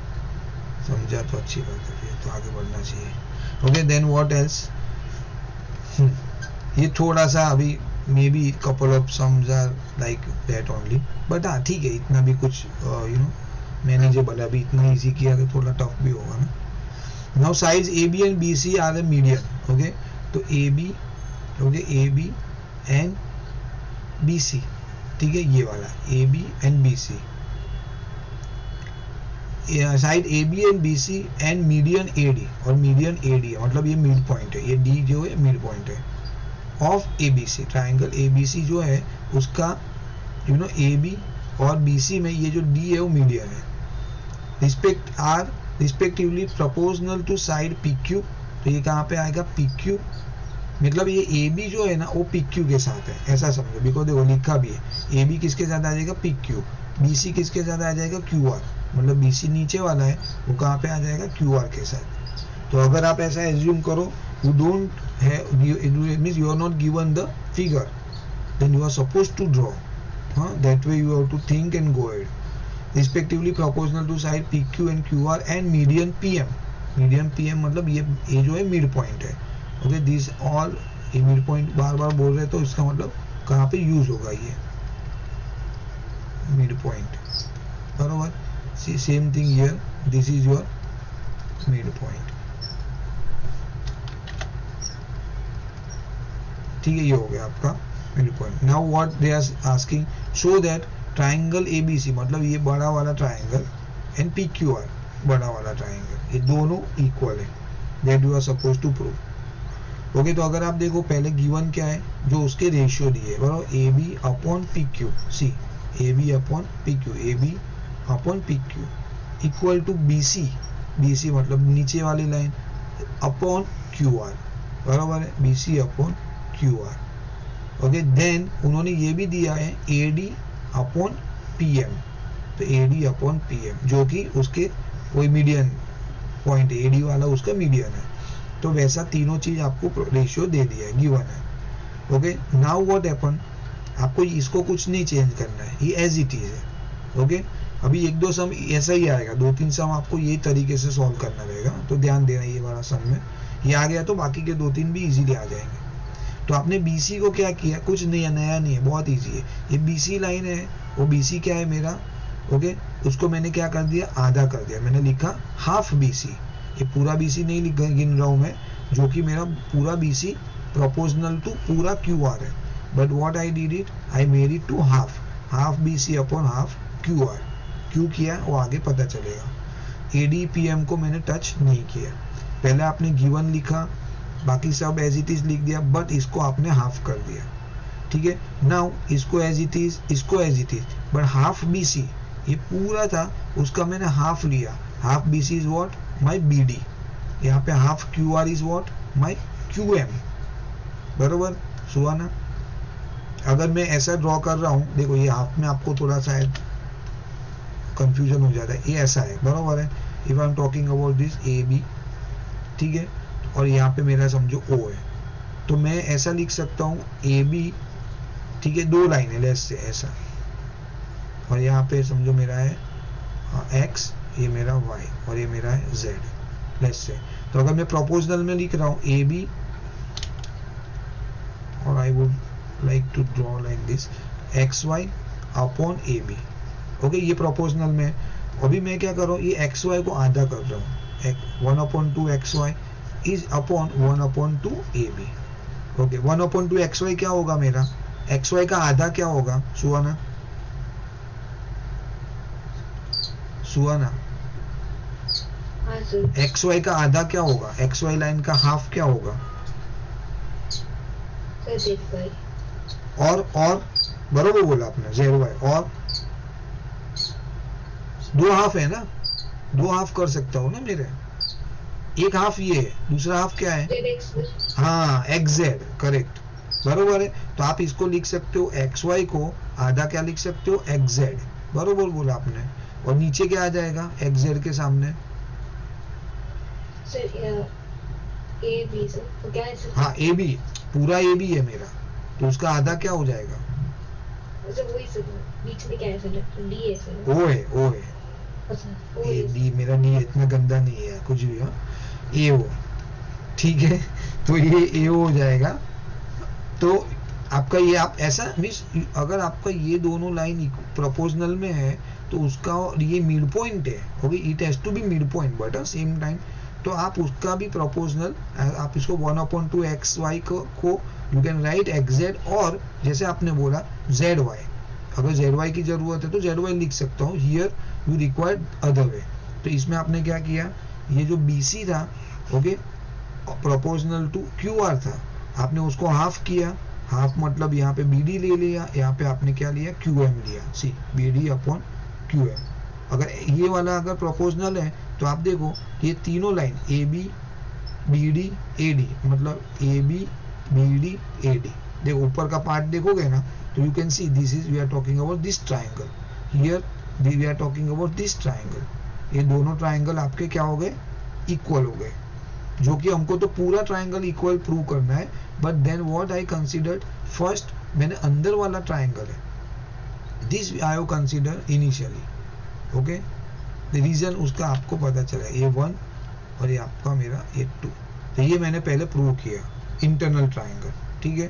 समझा तो अच्छी बात है, तो आगे बढ़ना चाहिए। ओके, देन व्हाट एल्स, ये थोड़ा सा अभी maybe couple of sums are like that only, but हाँ ठीक है, इतना भी कुछ यू नो मैनेजेबल है, अभी इतना इजी किया कि थोड़ा टफ भी होगा ना। Now sides A B and B C are a median. Okay, तो A B, okay, A B and B C, ठीक है, ये वाला A B and B C, side A B and B C and median A D, और median A D है मतलब ये mid point है, ये डी जो है मिड पॉइंट है of A B C. Triangle A B C जो है उसका यू नो ए बी और बी सी में ये जो डी है वो मीडियन है, respectively proportional to side P Q. तो ये कहाँ पे आएगा, पी क्यू, मतलब ये ए बी जो है ना वो पी क्यू के साथ है, ऐसा समझो, बिकॉज देखो लिखा भी है ए बी किसके साथ आ जाएगा, पी क्यू, बी सी किसके साथ आ जाएगा, क्यू आर, मतलब बी सी नीचे वाला है वो कहाँ पे आ जाएगा, क्यू आर के साथ। तो अगर आप ऐसा एज्यूम करो, you don't means you are not given the figure, then you are suppose to draw, that way you have to think and go ahead. Respectively proportional to side P Q and Q R and median P M, median P M मतलब ये जो है mid point है। Okay, this all, ये mid point बार बार बोल रहे तो इसका मतलब कहाँ पे यूज होगा, ये मिड पॉइंट, बरोबर। Same thing here, this is your mid point, ठीक है, ये हो गया आपका mid point. Now what they are asking, show that triangle ABC, मतलब ये बड़ा वाला triangle, and P Q R बड़ा वाला ट्राइंगल, ये दोनों इक्वल है, that you are suppose to prove. Okay, तो अगर आप देखो पहले गिवन क्या है, जो उसके रेशियो दिए, बराबर, A B upon P Q, C A B upon P Q, A B upon P Q equal to B C, B C मतलब नीचे वाली लाइन, अपॉन क्यू आर, बराबर है, B C upon Q R. Okay, then उन्होंने ये भी दिया है A D upon P M, तो A D upon P M जो कि उसके कोई मीडियन पॉइंट है, ए डी वाला उसका मीडियन है। तो वैसा तीनों चीज आपको रेशियो दे दिया है, गिवन है। ओके, नाउ व्हाट हैपन, आपको इसको कुछ नहीं चेंज करना है, ये एज इट इज है। ओके, अभी एक दो सम ऐसा ही आएगा, दो तीन सम आपको यही तरीके से सॉल्व करना रहेगा, तो ध्यान देना ये वाला सम में ये आ गया तो बाकी के दो तीन भी इजीली आ जाएंगे। तो आपने BC को क्या किया, कुछ नहीं नया नहीं है, बहुत इजी है। ये BC लाइन है, वो BC क्या है मेरा, ओके, उसको मैंने क्या कर दिया, आधा कर दिया, मैंने लिखा हाफ BC। ये पूरा BC नहीं गिन रहा हूं मैं, जो कि मेरा पूरा BC प्रोपोर्शनल टू पूरा QR है, but what I did it, I made it to half BC upon half QR। क्यों किया वो आगे पता चलेगा। AD PM को मैंने टच नहीं किया, पहले आपने गिवन लिखा, बाकी सब एज इट इज लिख दिया, बट इसको आपने हाफ कर दिया। ठीक है, नाउ इसको एज इट इज, इसको as it is, but half BC ये पूरा था, उसका मैंने हाफ लिया। Half BC is what, my BD। यहाँ पे half QR is what, my QM। बरोबर सुआ ना। अगर मैं ऐसा ड्रॉ कर रहा हूँ, देखो ये हाफ में आपको थोड़ा शायद कंफ्यूजन हो जाता है, ये ऐसा है, बरोबर है। If I am talking about this AB, ठीक है, और यहाँ पे मेरा समझो O है, तो मैं ऐसा लिख सकता हूँ AB, ठीक है, दो लाइन है लेस से ऐसा, और यहाँ पे समझो मेरा है X, ये मेरा Y, और ये मेरा है Z लेस से। तो अगर मैं प्रोपोर्शनल में लिख रहा हूँ AB, और I would like to draw like this XY upon AB। Okay, ये प्रोपोर्शनल में। अभी मैं क्या कर रहा हूँ, ये XY को आधा कर रहा हूँ, 1/2 XY is upon 1/2 AB। Okay, 1/2 XY क्या होगा मेरा, XY का आधा क्या होगा, सुहाना, सुहाना, XY का आधा क्या होगा, XY लाइन का हाफ क्या होगा, और बरोबर बोला आपने, ZY, और दो हाफ है ना, दो हाफ कर सकता हूँ ना मेरे, एक हाफ ये है, दूसरा हाफ क्या है, हाँ XZ, करेक्ट, बरोबर है। तो आप इसको लिख सकते हो, XY को आधा क्या लिख सकते हो, XZ, बरोबर बोला आपने। और नीचे क्या आ जाएगा XZ के सामने, AB सर, तो क्या है सर? हाँ AB, पूरा AB है मेरा, तो उसका आधा क्या हो जाएगा, वही सर, बीच में क्या है सर, D है सर, O है, अच्छा ये D, मेरा D इतना गंदा नहीं है कुछ भी, हाँ AO, ठीक है, तो ये AO हो जाएगा। तो आपका ये, आप ऐसा मीन्स अगर आपका ये दोनों लाइन प्रोपोर्शनल में है तो उसका ये मिड पॉइंट है, okay, it has to be mid point but same time, तो आप उसका भी प्रोपोर्शनल, आप इसको 1/2 XY को यू कैन राइट XZ, और जैसे आपने बोला ZY, अगर ZY की जरूरत है तो ZY लिख सकता हूँ, here you required other way. तो इसमें आपने क्या किया, ये जो BC था, ओके, प्रोपोर्शनल टू QR था, आपने उसको हाफ किया, हाफ मतलब यहाँ पे BD ले लिया, यहाँ पे आपने क्या लिया, QM लिया, सी BD अपॉन QM। अगर ये वाला अगर प्रोपोर्शनल है तो आप देखो ये तीनों लाइन AB BD AD, मतलब AB BD AD, देखो ऊपर का पार्ट देखोगे ना, तो you can see this is, we are talking about this triangle, here we are talking about this triangle. ये दोनों ट्राइंगल आपके क्या हो गए, इक्वल हो गए, जो कि हमको तो पूरा ट्राइंगल इक्वल प्रूव करना है, but then what I considered, first मैंने अंदर वाला ट्राइंगल है, this I have consider initially, okay, the reason उसका आपको पता चला, ये 1 और ये आपका मेरा ये 2, तो ये मैंने पहले प्रूव किया इंटरनल ट्राइंगल, ठीक है।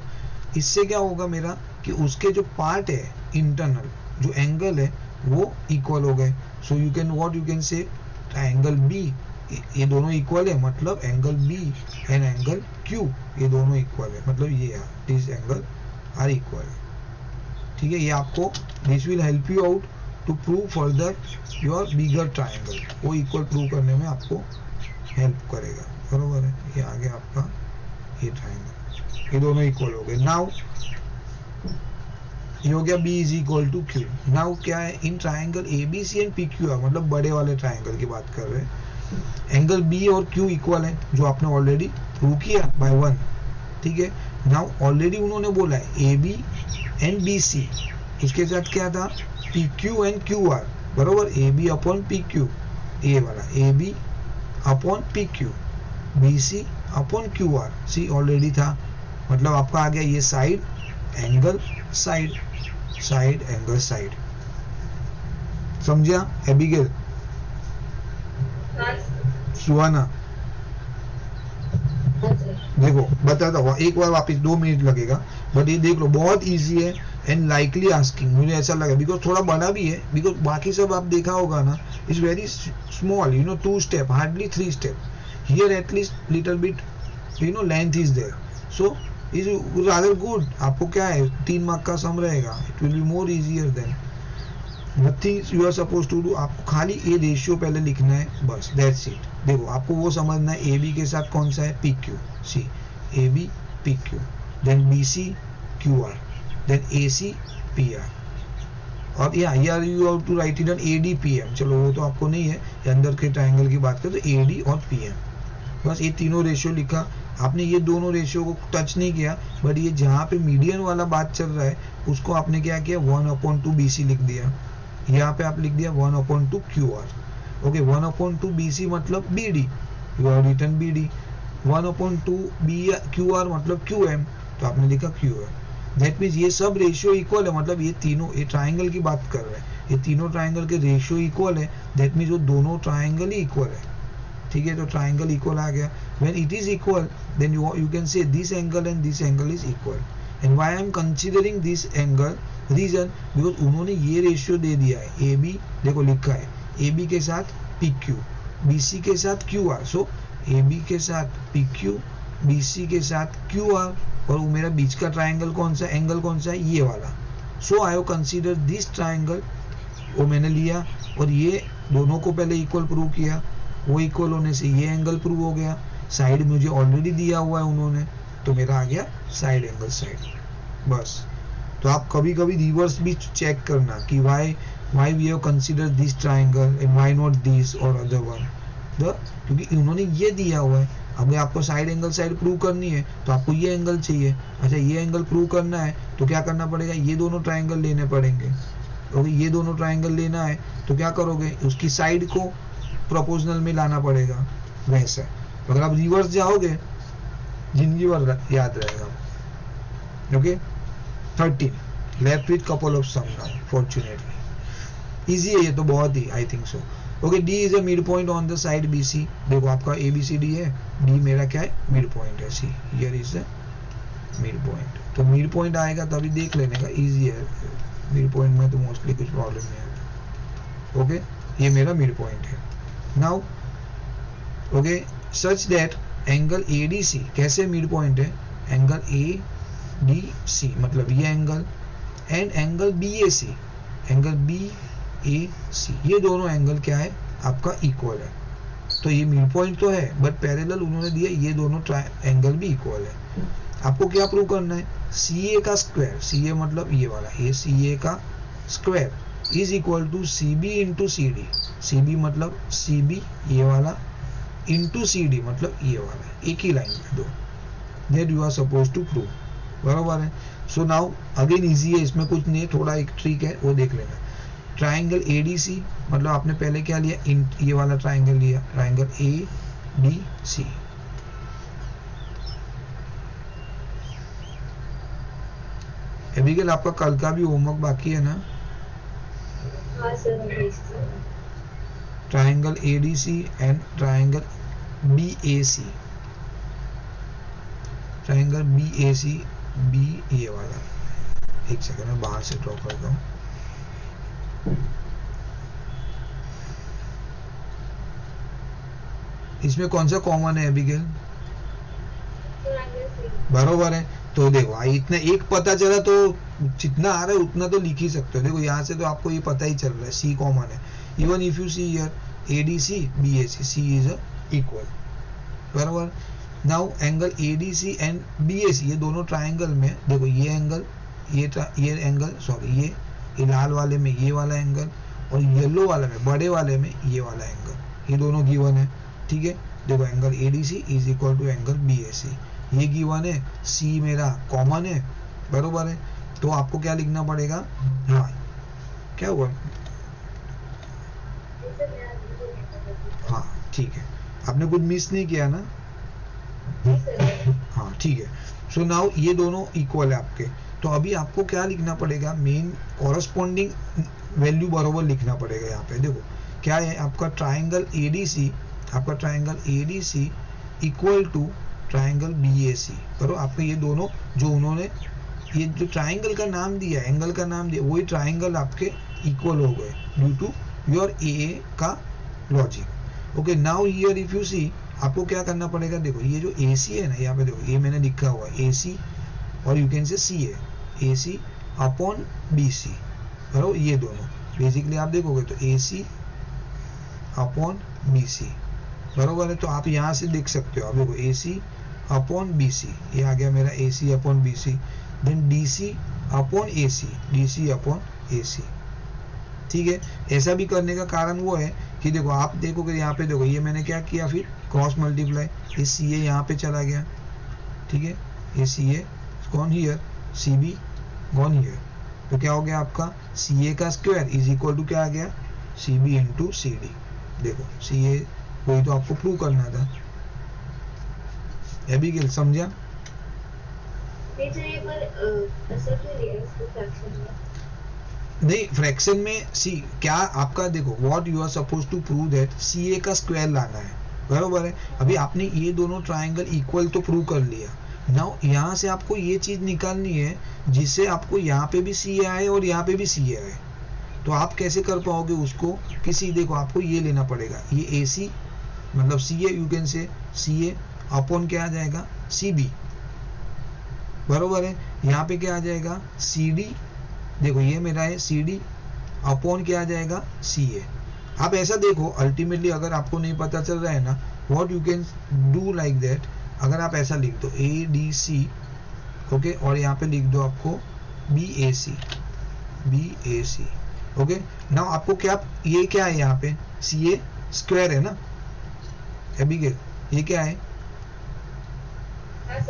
इससे क्या होगा मेरा कि उसके जो पार्ट है इंटरनल, जो एंगल है वो इक्वल हो गए, सो you can what you can से ट्राइंगल B, ये दोनों इक्वल है, मतलब angle B and angle Q ये दोनों इक्वल है, मतलब ये दिस एंगल आर इक्वल है, ठीक है। ये आपको this will help you out to prove further your bigger triangle, वो इक्वल प्रूव करने में आपको हेल्प करेगा, बरोबर है। ये आगे आपका ये ट्राइंगल, ये दोनों इक्वल हो गए। नाउ ये हो गया B is equal to Q। Now क्या है, in triangle ABC and PQR, मतलब बड़े वाले ट्राइंगल की बात कर रहे हैं, एंगल B और Q इक्वल है, जो आपने ऑलरेडी प्रूव किया बाय 1, ठीक है। नाउ ऑलरेडी उन्होंने बोला है AB एंड BC, उसके साथ क्या था, PQ एंड QR, बरोबर, AB अपॉन PQ, ये वाला AB upon PQ, BC upon Q R, C already था, मतलब आपका आ गया ये side angle side, side angle side. समझा एबिगेल? सुहाना देखो बताता हूँ एक बार वापस, 2 मिनट लगेगा, बट ये देख लो बहुत इजी है एंड लाइकली आस्किंग, मुझे ऐसा लगा बिकॉज थोड़ा बड़ा भी है, बिकॉज बाकी सब आप देखा होगा ना it's very small, you know 2 step, hardly 3 step, here at least little bit you know length is there, so is rather good. आपको क्या है 3 मार्क का सम रहेगा, it will be more easier than nothing you are suppose to do. आपको खाली ये ratio पहले लिखना है बस, दैट्स इट। देखो आपको वो समझना है ए बी के साथ कौन सा है, P Q, C A B P Q, then B C Q R, then A C P R, और यार you have to write it on A D P M. चलो वो तो आपको नहीं है, अंदर के ट्राइंगल की बात करें तो ए डी और पी एम, बस ये तीनों रेशियो लिखा आपने। ये दोनों रेशियो को टच नहीं किया, बट ये जहाँ पे मीडियन वाला बात चल रहा है उसको आपने क्या किया 1/2 बी सी लिख दिया, यहाँ पे आप लिख दिया 1/2 Q R, okay 1/2 B C मतलब B D, you have written B D, 1/2 B Q R मतलब क्यू एम, तो आपने लिखा क्यू एम। दैट मीन्स ये सब रेशियो इक्वल है, मतलब ये तीनों, ये ट्राइंगल की बात कर रहे हैं, ये तीनों ट्राइंगल के रेशियो इक्वल है, दैट मीन्स वो दोनों ट्राइंगल ही इक्वल है, ठीक है। तो ट्राइंगल इक्वल आ गया, when it is equal then you can say this angle and this angle is equal. And why I am considering this angle, reason because उन्होंने ये रेशियो दे दिया है, ए बी देखो लिखा है ए बी के साथ पी क्यू, बी सी के साथ Q R, so A B के साथ पी क्यू, बी सी के साथ क्यू आर, और वो मेरा बीच का ट्राइंगल कौन सा, एंगल कौन सा है, ये वाला। So I have consider this triangle, वो मैंने लिया और ये दोनों को पहले इक्वल प्रूव किया, वो इक्वल होने से ये एंगल प्रूव हो गया, साइड मुझे ऑलरेडी दिया हुआ है उन्होंने, तो मेरा आ गया साइड एंगल साइड, बस। तो आप कभी कभी रिवर्स भी चेक करना कि why we have considered this triangle and why not this or other one, क्योंकि उन्होंने ये दिया हुआ है। अगर आपको साइड एंगल साइड प्रूव करनी है तो आपको ये एंगल चाहिए, अच्छा ये एंगल प्रूव करना है तो क्या करना पड़ेगा, ये दोनों ट्राइंगल लेने पड़ेंगे, तो ये दोनों ट्राइंगल लेना है तो क्या करोगे, उसकी साइड को प्रोपोर्शनल में लाना पड़ेगा, वैसा। अगर आप रिवर्स जाओगे जिंदगी भर याद रहेगा। Okay 13 left with couple of some now, fortunately easy है ये तो बहुत ही, I think so. Okay D is a mid point on the side B C, देखो आपका ए बी सी डी है, डी मेरा क्या है मिड पॉइंट है, see here is the mid point, तो मिड पॉइंट आएगा तभी देख लेने का, इजी है, मिड पॉइंट में तो मोस्टली कुछ प्रॉब्लम नहीं है। ओके ये मेरा मिड पॉइंट है now. Okay such that angle A D C, कैसे मिड पॉइंट है, एंगल ए डी सी मतलब ये angle and angle B A C, angle B A C, ये दोनों एंगल क्या है आपका इक्वल है, तो ये मिड पॉइंट तो है बट पैरेलल उन्होंने दिया ये दोनों एंगल भी इक्वल है। आपको क्या प्रूव करना है, सी ए का स्क्वायर, सी ए मतलब ये वाला, ये सी ए का square is equal to C B into C D, C B मतलब सी बी ये वाला इंटू सी डी मतलब ये वाला, एक ही लाइन में दो, that you are suppose to prove, बराबर है। सो नाउ अगेन इजी है, इसमें कुछ नहीं है, थोड़ा एक ट्रिक है वो देख लेना। ट्राइंगल ए डी सी मतलब आपने पहले क्या लिया, ये वाला ट्राइंगल लिया, triangle A D C, Abigail आपका कल का भी होमवर्क बाकी है ना? हाँ sir, triangle A D C and triangle B A C, triangle B A C, B ये वाला, एक सेकंड में बाहर से ड्रॉ करता हूँ। इसमें कौन सा कॉमन है एबिगेल? बरोबर है, तो देखो इतना एक पता चला तो जितना आ रहा है उतना तो लिख ही सकते हो। देखो यहाँ से तो आपको ये पता ही चल रहा है सी कॉमन है, even if you see here A D C B A C, C is equal, बराबर। Now angle A D C and B A C, ये दोनों ट्राइंगल में देखो ये एंगल, ये एंगल सॉरी ये लाल वाले में ये वाला एंगल और येलो वाले में बड़े वाले में ये वाला एंगल, ये दोनों गिवन है, ठीक है। देखो angle A D C is equal to angle B A C, ये गिवन है, सी मेरा कॉमन है, बरोबर है। तो आपको क्या लिखना पड़ेगा, हाँ क्या हुआ, हाँ ठीक है, आपने कुछ मिस नहीं किया ना, हाँ ठीक है। सो नाउ ये दोनों इक्वल है आपके, तो अभी आपको क्या लिखना पड़ेगा, मेन कॉरस्पॉन्डिंग वैल्यू बरोबर लिखना पड़ेगा। यहाँ पे देखो क्या है आपका ट्राइंगल एडीसी, आपका triangle ADC equal to triangle BAC. करो आपको ये दोनों जो उन्होंने ये जो ट्राइंगल का नाम दिया, एंगल का नाम दिया, वही ट्राइंगल आपके इक्वल हो गए ड्यू टू योर ए का logic. Okay now here if you see, आपको क्या करना पड़ेगा, देखो ये जो ए सी है ना, यहाँ पे देखो ये मैंने लिखा हुआ है ए सी और यू कैन से सी ए सी अपॉन बी सी। बराबर ये दोनों बेसिकली आप देखोगे तो ए सी अपॉन बी सी बरोबर है। तो आप यहाँ से देख सकते हो, आप देखो ए सी अपॉन बी सी, ये आ गया मेरा A C upon B C, then D C upon A C, D C upon A C. ठीक है, ऐसा भी करने का कारण वो है कि देखो आप देखोगे यहाँ पे, देखो ये मैंने क्या किया, फिर क्रॉस मल्टीप्लाई, ये सी ए यहाँ पे चला गया। ठीक है, ये C A gone here, C B gone here, तो क्या हो गया आपका सी ए का स्क्वायर इज इक्वल टू क्या आ गया, C B into C D. देखो सी ए वही तो आपको प्रूव करना था। एबिगेल समझा? नहीं, फ्रैक्शन में सी क्या आपका देखो what you are suppose to prove that C A का स्क्वायर लाना है, बरोबर है। अभी आपने ये दोनों ट्राइंगल इक्वल तो प्रूव कर लिया, नाउ यहाँ से आपको ये चीज निकालनी है जिससे आपको यहाँ पे भी सी ए आए और यहाँ पे भी सी ए आए। तो आप कैसे कर पाओगे उसको, किसी देखो आपको ये लेना पड़ेगा, ये ए सी मतलब सी ए, यू कैन से सी ए अपॉन क्या आ जाएगा सी बी, बरोबर है। यहाँ पे क्या आ जाएगा सी डी, देखो ये मेरा है सी डी अपॉन क्या आ जाएगा सी ए। आप ऐसा देखो अल्टीमेटली अगर आपको नहीं पता चल रहा है ना, what you can do like that, अगर आप ऐसा लिख दो ए डी सी, ओके, और यहाँ पे लिख दो आपको B A C, B A C. Okay now आपको क्या, ये क्या है यहाँ पे सी ए स्क्वायर है ना एबिगेल, ये क्या है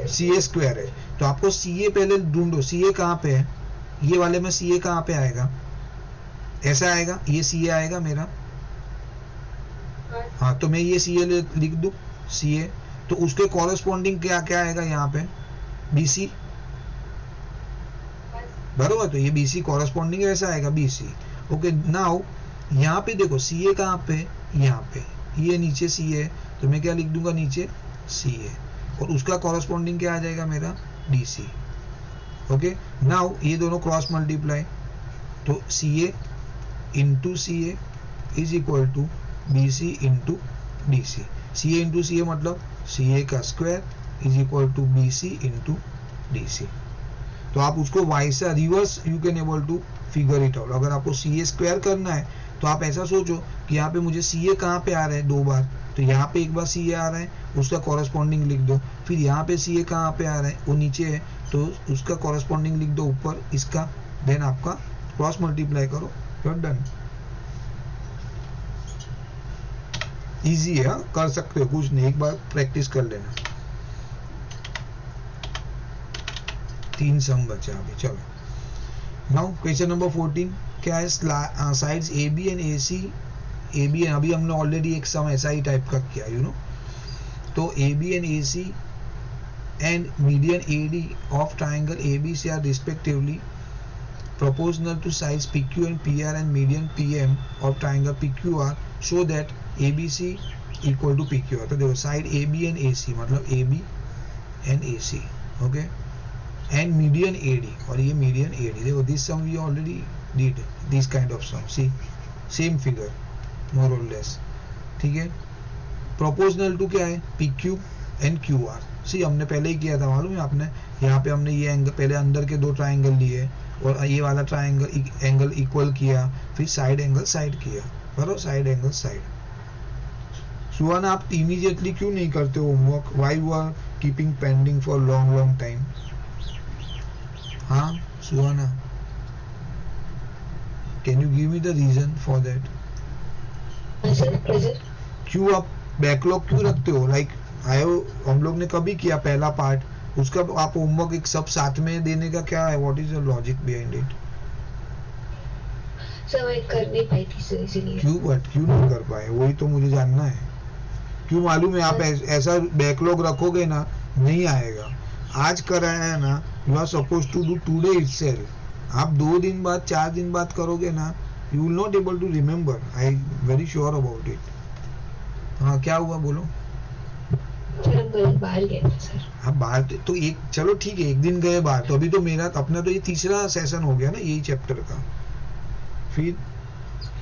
सी ए स्क्वायर है। तो आपको सी ए पहले ढूंढो, सी ए कहाँ पे है, ये वाले में सी ए कहाँ पे आएगा, ऐसा आएगा, ये सी ए आएगा मेरा। हाँ तो मैं ये सी ए लिख दूं सी ए, तो उसके कॉरेस्पॉन्डिंग क्या क्या आएगा यहाँ पे बी सी, बरोबर। तो ये बी सी कॉरेस्पॉन्डिंग ऐसा आएगा बी सी। ओके नाउ यहाँ पे देखो सी ए कहाँ पे, यहाँ पे, ये नीचे सी ए, तो मैं क्या लिख दूंगा नीचे सी ए, और उसका कॉरेस्पॉन्डिंग क्या आ जाएगा मेरा डी सी। ओके नाउ ये दोनों क्रॉस मल्टीप्लाई, तो C A into C A is equal to B C into D C. C A into C A मतलब सी ए का square is equal to B C into D C. तो आप उसको vice reverse you can able to figure it out. अगर आपको सी ए square करना है तो आप ऐसा सोचो कि यहाँ पे मुझे सी ए कहाँ पे आ रहा है दो बार, तो यहाँ पे एक बार सी ए आ रहा है, उसका कॉरेस्पॉन्डिंग लिख दो, फिर यहाँ पे सी ए कहाँ पे आ रहा है वो नीचे है, तो उसका कॉरेस्पॉन्डिंग लिख दो ऊपर इसका, देन आपका क्रॉस मल्टीप्लाई करो, यू आर डन। इजी है, कर सकते हो, कुछ नहीं, एक बार प्रैक्टिस कर लेना। 3 सम बचे अभी, चलो। नाउ क्वेश्चन नंबर 14 क्या है, sides A B and A C, A B अभी हमने ऑलरेडी एक सम ऐसा ही टाइप का किया यू नो। तो A B and A C and median AD of triangle ABC are respectively proportional to sides PQ and PR, and median PM of triangle PQR show that ABC equal to PQR। तो देखो side AB and AC मतलब AB and AC, okay, and median AD, और ये median AD, देखो this sum we already did this kind of sum, see same figure more or less, ठीक है। Proportional to क्या है PQ and QR, सी हमने पहले ही किया था, मालूम है आपने, यहाँ पे हमने ये एंगल पहले अंदर के दो ट्राइंगल लिए और ये वाला ट्राइंगल एंगल इक्वल किया, फिर साइड एंगल साइड किया, बराबर, साइड एंगल साइड। सुहाना आप इमीडिएटली क्यों नहीं करते हो homework, why you are keeping pending for long long time? हाँ Suhana, can you give me the reason for that? क्यों आप बैकलॉग क्यों रखते हो? लाइक आयो हम लोग ने कभी किया पहला पार्ट, उसका आप होमवर्क एक सब साथ में देने का क्या है, what is the logic behind it? Sir मैं कर नहीं पाई थी सर, इसीलिए। क्यों नहीं कर पाए, वही तो मुझे जानना है। क्यों मालूम है? आप ऐसा बैकलॉग रखोगे ना, नहीं आएगा। आज कराया है ना, you are suppose to do today itself. आप 2 दिन बाद 4 दिन बाद करोगे ना, you will not able to remember. I very sure about it. हाँ, क्या हुआ बोलो? सर हम कल बाहर गए थे सर। हाँ, बाहर तो एक, चलो ठीक है, एक दिन गए बाहर, तो अभी तो मेरा अपना तो ये तीसरा सेशन हो गया ना यही चैप्टर का। फिर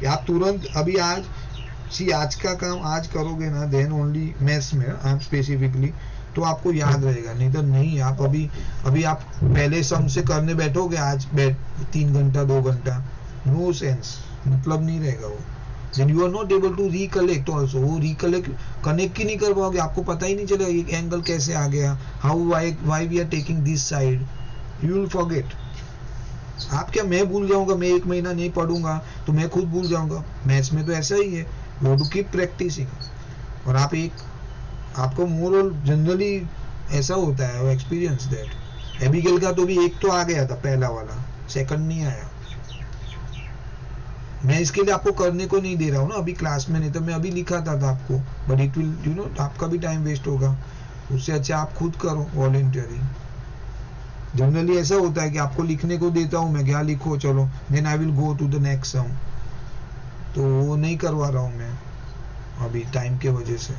आप तुरंत अभी आज का काम आज करोगे ना, देन ओनली मैथ्स में आप स्पेसिफिकली, तो आपको याद रहेगा, नहीं तो नहीं। आप अभी आप पहले सम से करने बैठोगे आज 3 घंटा 2 घंटा, नो सेंस, मतलब नहीं रहेगा वो। Then you are not able to recollect also। वो recollect कनेक्ट ही नहीं कर पाओगे, आपको पता ही नहीं चलेगा ये एंगल कैसे आ गया, how why we are taking this side, you will forget। आप क्या, मैं भूल जाऊंगा, मैं 1 महीना नहीं पढ़ूंगा तो मैं खुद भूल जाऊंगा। मैथ्स में तो ऐसा ही है, you have to keep practicing। और आपको मोरल जनरली ऐसा होता है, वो एक्सपीरियंस दैट। एबिगेल का तो भी 1 तो आ गया था, पहला वाला, सेकंड नहीं आया। मैं इसके लिए आपको करने को नहीं दे रहा हूँ ना अभी क्लास में, नहीं तो मैं अभी लिखाता था आपको, but it will you know, आपका भी टाइम वेस्ट होगा। उससे अच्छा आप खुद करो वॉलंटियरी। जनरली ऐसा होता है कि आपको लिखने को देता हूँ मैं, क्या लिखो चलो, then I will go to the next sum. तो वो नहीं करवा रहा हूँ मैं अभी टाइम के वजह से।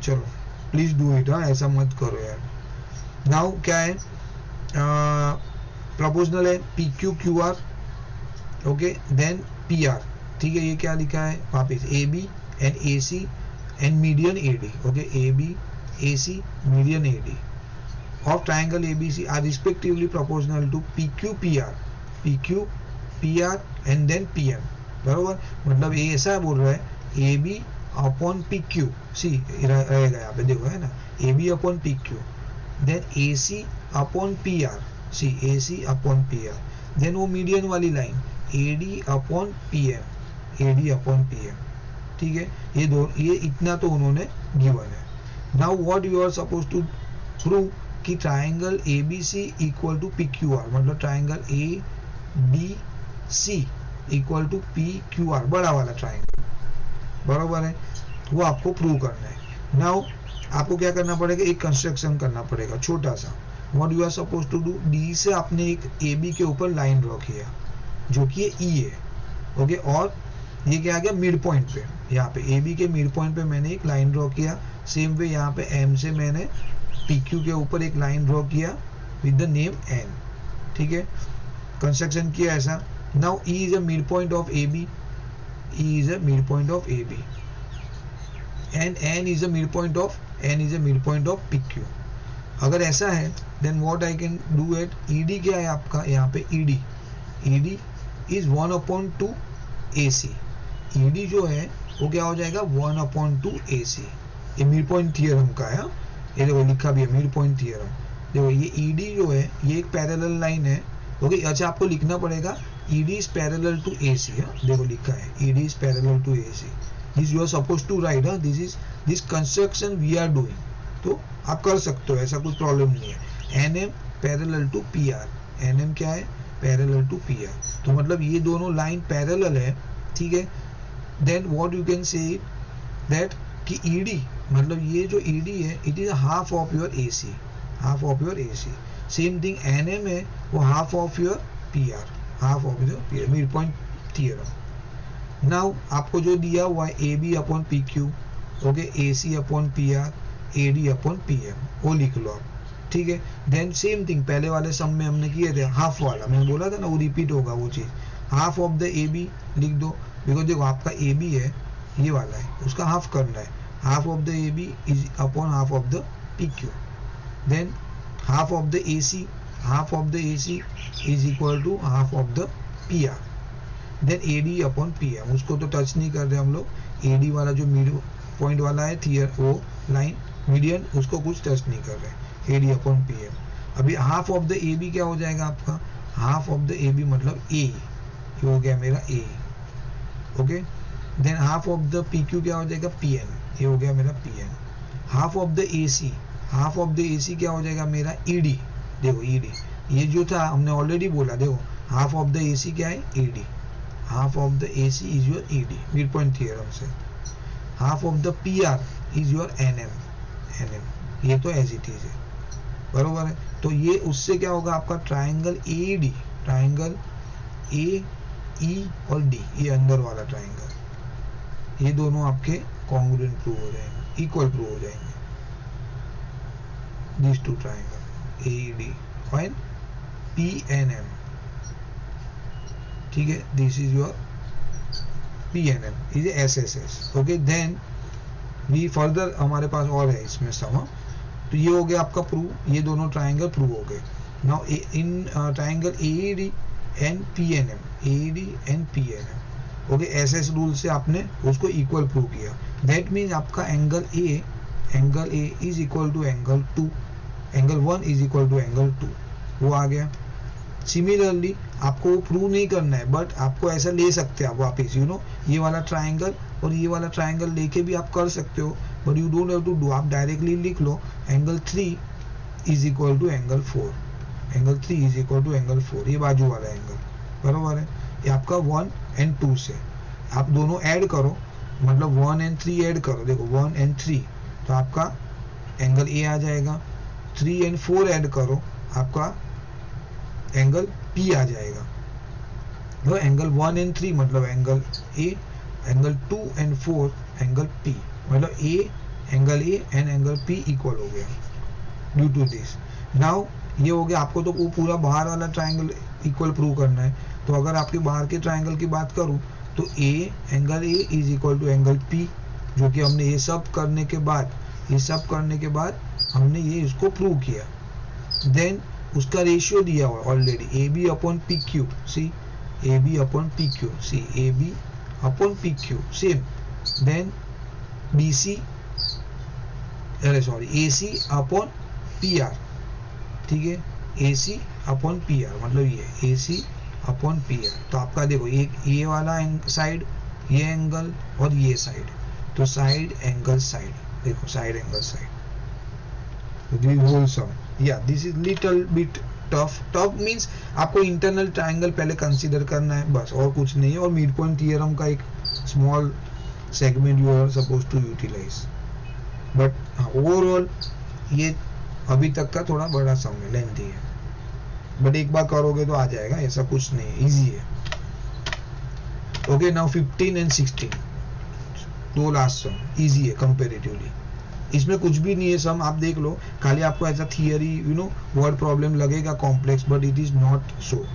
चलो प्लीज डू इट। हाँ, ऐसा मत करो यार। नाउ क्या है, प्रोपोर्शनल है, P Q Q R, okay, then P R. ठीक है, ये क्या लिखा है वापिस, A B and A C and median A D. Okay, A B A C median A D of triangle A B C are respectively proportional to P Q P R and then P M. बरोबर, मतलब ये ऐसा बोल रहा है, A B upon P Q सी रहेगा यहाँ पे, देखो है ना, A B upon P Q, then A C upon P R C, A C upon P R, then वो मीडियन वाली line AD upon PM, AD upon PM। ठीक है, ये इतना तो उन्होंने गिवन है। Now what you are suppose to prove कि triangle ABC equal to PQR, मतलब triangle ABC equal to PQR, बड़ा वाला ट्राइंगल, बराबर है, वो आपको प्रूव करना है। नाउ आपको क्या करना पड़ेगा, एक कंस्ट्रक्शन करना पड़ेगा छोटा सा। What you are suppose to do, D से आपने एक AB के ऊपर लाइन ड्रॉ किया जो कि ये E है। ओके, और ये क्या आ गया मिड पॉइंट पे, यहाँ पे AB के मिड पॉइंट पे मैंने एक लाइन ड्रॉ किया। सेम वे यहाँ पे M से मैंने PQ के ऊपर एक लाइन ड्रॉ किया विद द नेम N। ठीक है, कंस्ट्रक्शन किया ऐसा। Now E is a mid point of AB, E is a mid point of AB and N is a mid point of PQ। अगर ऐसा है then what I can do it, ED क्या है आपका यहाँ पे, ED इज 1/2 AC। ED जो है वो क्या हो जाएगा, 1/2 AC। ये मिड पॉइंट थियरम का है, ये देखो लिखा भी है मिड पॉइंट थियरम। देखो ये ED जो है ये एक पैरेलल लाइन है। ओके, अच्छा आपको लिखना पड़ेगा ED is parallel to AC। देखो लिखा है ED is parallel to AC, this you are suppose to write. This construction we are doing, तो आप कर सकते हो, ऐसा कुछ प्रॉब्लम नहीं है। NM parallel to PR, NM क्या है, पैरेलल टू PR, तो मतलब ये दोनों लाइन पैरेलल है। ठीक है, then what you can say that कि ED मतलब ये जो ED है it is half of your AC, half of your AC। Same thing NM है, वो half of your PR, half of your PR, mid point theorem. Now आपको जो दिया हुआ है AB upon PQ, okay, AC upon PR, AD upon PM, वो लिख लो आप। ठीक है, देन सेम थिंग पहले वाले सम में हमने किए थे, हाफ वाला मैंने बोला था ना, वो रिपीट होगा वो चीज। हाफ ऑफ द AB लिख दो, बिकॉज देखो आपका AB है ये वाला है, उसका हाफ करना है। Half of the AB is upon half of the PQ, then half of the AC, half of the AC is equal to half of the PR, then AD upon PM, उसको तो touch नहीं कर रहे हम लोग। AD वाला जो mid point वाला है थियर, वो लाइन मीडियन, उसको कुछ टच नहीं कर रहे, AD अपॉन PM। अभी हाफ ऑफ द AB क्या हो जाएगा आपका, हाफ ऑफ द AB मतलब A, ये हो गया मेरा A। Okay, then half of the PQ क्या हो जाएगा, PN, ये हो गया मेरा PN। Half of the AC, half of the AC क्या हो जाएगा मेरा ED। देखो ED ये जो था हमने ऑलरेडी बोला, देखो हाफ ऑफ द AC क्या है, ED, half of the AC is your ED, mid point theorem से। Half of the P R is your N M, ये तो एज इट इज है, बरोबर है। तो ये उससे क्या होगा, आपका triangle A D, triangle A E और डी, ये अंदर वाला ट्राइंगल, ये दोनों आपके कॉन्ग्रुएंट प्रूव हो जाएंगे, इक्वल प्रूव हो जाएंगे। This two triangle A D fine P N M, ठीक है, this is your P N M is S S S. Okay, then we further, हमारे पास और है इसमें सम। तो ये हो गया आपका प्रूव, ये दोनों ट्राइंगल प्रूव हो गए। Now in triangle A D and P N M, A D and P N M, okay, S S rule से आपने उसको इक्वल प्रूव किया। दैट मीन्स आपका angle A is equal to angle 2, angle 1 is equal to angle 2, वो आ गया। Similarly आपको वो prove नहीं करना है, बट आपको ऐसा ले सकते हैं आप वापस, यू नो, ये वाला ट्राइंगल और ये वाला ट्राइंगल लेके भी आप कर सकते हो, but you don't have to do, आप डायरेक्टली लिख लो angle 3 is equal to angle 4, angle 3 is equal to angle 4, ये बाजू वाला एंगल, बरोबर है। ये आपका 1 एंड 2 से आप दोनों ऐड करो, मतलब 1 एंड 3 ऐड करो, देखो 1 एंड 3, तो आपका एंगल ए आ जाएगा। 3 एंड 4 ऐड करो, आपका एंगल पी आ जाएगा। तो एंगल 1 एंड 3 मतलब angle A, angle 2 and 4 angle P, मतलब A, angle A and angle P equal हो गया ड्यू टू दिस। नाउ ये हो गया, आपको तो वो पूरा बाहर वाला ट्राइंगल इक्वल प्रूव करना है। तो अगर आपके बाहर के ट्राइंगल की बात करूं तो A, angle A is equal to angle P, जो कि हमने ये सब करने के बाद हमने ये इसको प्रूव किया। देन उसका रेशियो दिया हुआ already, A B upon P Q, C A B upon P Q, C A B upon P Q same. Then B C, अरे sorry, A C upon P R, ठीक है, A C upon P R, मतलब ये A C upon P R. तो आपका देखो ये वाला साइड, ये एंगल और ये साइड, तो साइड एंगल साइड, देखो side angle side, this whole sum. या this is little bit tough, tough means आपको इंटरनल ट्राइंगल पहले कंसीडर करना है, बस और कुछ नहीं है, और मिड पॉइंट थ्योरम का एक small segment you are suppose to utilize, but overall ये अभी तक का थोड़ा बड़ा सम है, लेंथी है, बट एक बार करोगे तो आ जाएगा, ऐसा कुछ नहीं है, इजी है। ओके, नाउ 15 एंड 16, दो लास्ट सम इजी है कंपैरेटिवली, इसमें कुछ भी नहीं है सम, आप देख लो, खाली आपको ऐसा theory, you know, word problem लगेगा complex, but it is not so,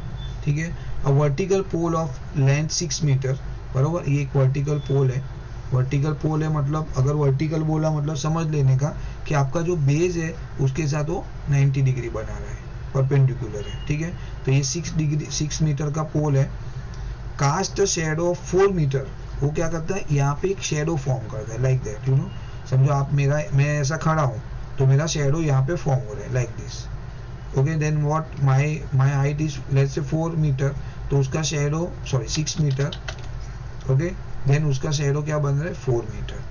ठीक है। A vertical pole of length 6 metre, बराबर, ये एक वर्टिकल पोल है। वर्टिकल पोल है मतलब, अगर वर्टिकल बोला मतलब समझ लेने का कि आपका जो बेस है उसके साथ वो 90 डिग्री बना रहा है, परपेंडिकुलर है, ठीक है। तो ये 6 मीटर का पोल है। कास्ट शेडो ऑफ 4 मीटर, वो क्या करता है, यहाँ पे एक शेडो फॉर्म करता है, लाइक दैट, यू नो, समझो आप मैं ऐसा खड़ा हूँ तो मेरा शेडो यहाँ पे फॉर्म हो रहा है, like this. Okay, then what my height is let's say 4 metre, तो उसका shadow, sorry 6 metre, okay, then उसका शेडो क्या बन रहा है, 4 मीटर,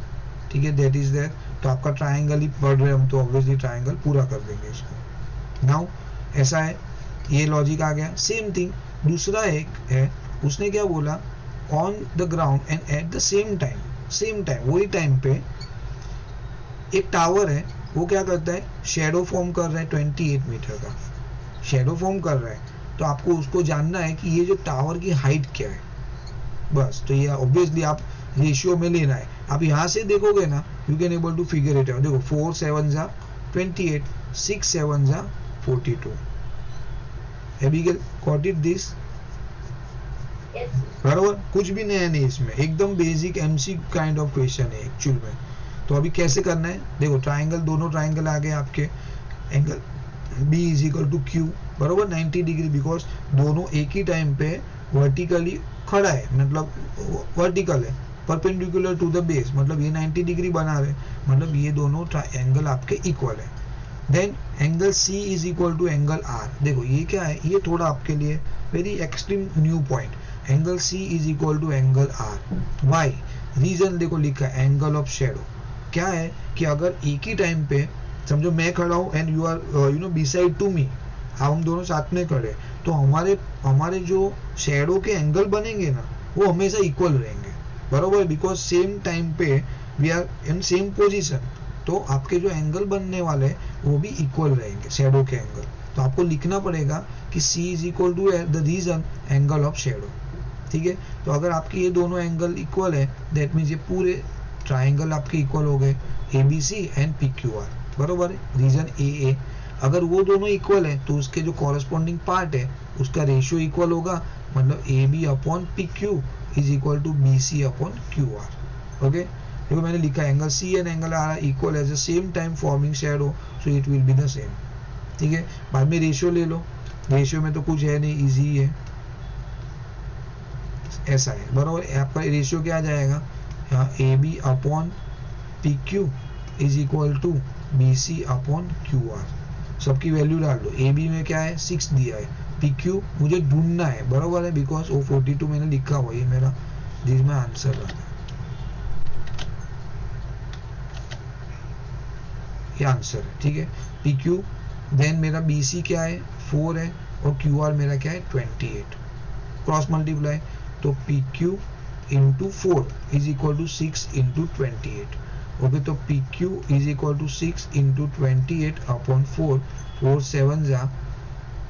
ठीक है, दैट इज दैट। तो आपका ट्राइंगल ही पढ़ रहे हम, तो ऑब्वियसली ट्राइंगल पूरा कर देंगे इसको। नाउ ऐसा है, ये लॉजिक आ गया। सेम थिंग दूसरा एक है, उसने क्या बोला, on the ground and eight the same time, वही टाइम पे एक टावर है, वो क्या करता है, शेडो फॉर्म कर रहा है, 28 मीटर का शेडो फॉर्म कर रहा है। तो आपको उसको जानना है कि ये जो टावर की हाइट क्या है, बस। तो ये ऑब्वियसली आप रेशियो में लेना है। आप यहाँ से देखोगे ना, you can able to figure it out. देखो 4 7 जा 28, 6 7 जा 42। Abigail got it this? बराबर, कुछ भी नया नहीं इसमें, एकदम basic MC kind of question है एक्चुअल में। तो अभी कैसे करना है, देखो ट्राइंगल, दोनों ट्राइंगल आ गए आपके, angle B is equal to Q, बराबर 90 डिग्री, बिकॉज दोनों एक ही टाइम पे वर्टिकली खड़ा है, मतलब वर्टिकल है, परपेंडिकुलर टू द बेस, मतलब ये 90 डिग्री बना रहे, मतलब ये दोनों एंगल आपके इक्वल है। Then angle C is equal to angle R. देखो ये क्या है, ये थोड़ा आपके लिए very extreme new point, angle C is equal to angle R. Why? Reason देखो लिखा है, एंगल ऑफ शेडो। क्या है कि अगर एक ही टाइम पे, समझो मैं खड़ा हूँ and you are you know beside to me, हम दोनों साथ में खड़े, तो हमारे जो शेडो के एंगल बनेंगे ना, वो हमेशा इक्वल रहेंगे, बराबर, बिकॉज सेम टाइम पे we are in same position, तो आपके जो एंगल बनने वाले हैं वो भी इक्वल रहेंगे शैडो के एंगल। तो आपको लिखना पड़ेगा कि C is equal to the reason angle of shadow. ठीक है, तो अगर आपके ये दोनों एंगल इक्वल है दैट मीन्स ये पूरे ट्राइंगल आपके इक्वल हो गए ABC एंड PQR, बरोबर है, रीजन AA। अगर वो दोनों इक्वल है तो उसके जो कॉरेस्पॉन्डिंग पार्ट है उसका रेशियो इक्वल होगा, मतलब AB upon PQ is equal to BC upon QR। Okay, देखो मैंने लिखा angle C and angle R equal at the same time forming shadow, so it will be the same. ठीक है, बाद में रेशियो ले लो, रेशियो में तो कुछ है नहीं, इजी है, ऐसा है, बराबर। आपका रेशियो क्या आ जाएगा यहाँ, AB upon PQ is equal to BC upon QR। सबकी वैल्यू डाल दो, AB में क्या है 6 दिया है, PQ मुझे ढूंढना है, बराबर है, बिकॉज वो 42 मैंने लिखा हुआ, ये मेरा दिस माय आंसर है, ये आंसर है। ठीक है, PQ देन मेरा BC क्या है 4 है और QR मेरा क्या है 28, क्रॉस मल्टीप्लाई, तो PQ into 4 is equal to 6 into 28। Okay, तो PQ is equal to 6 into 28 upon 4, 4 7 जा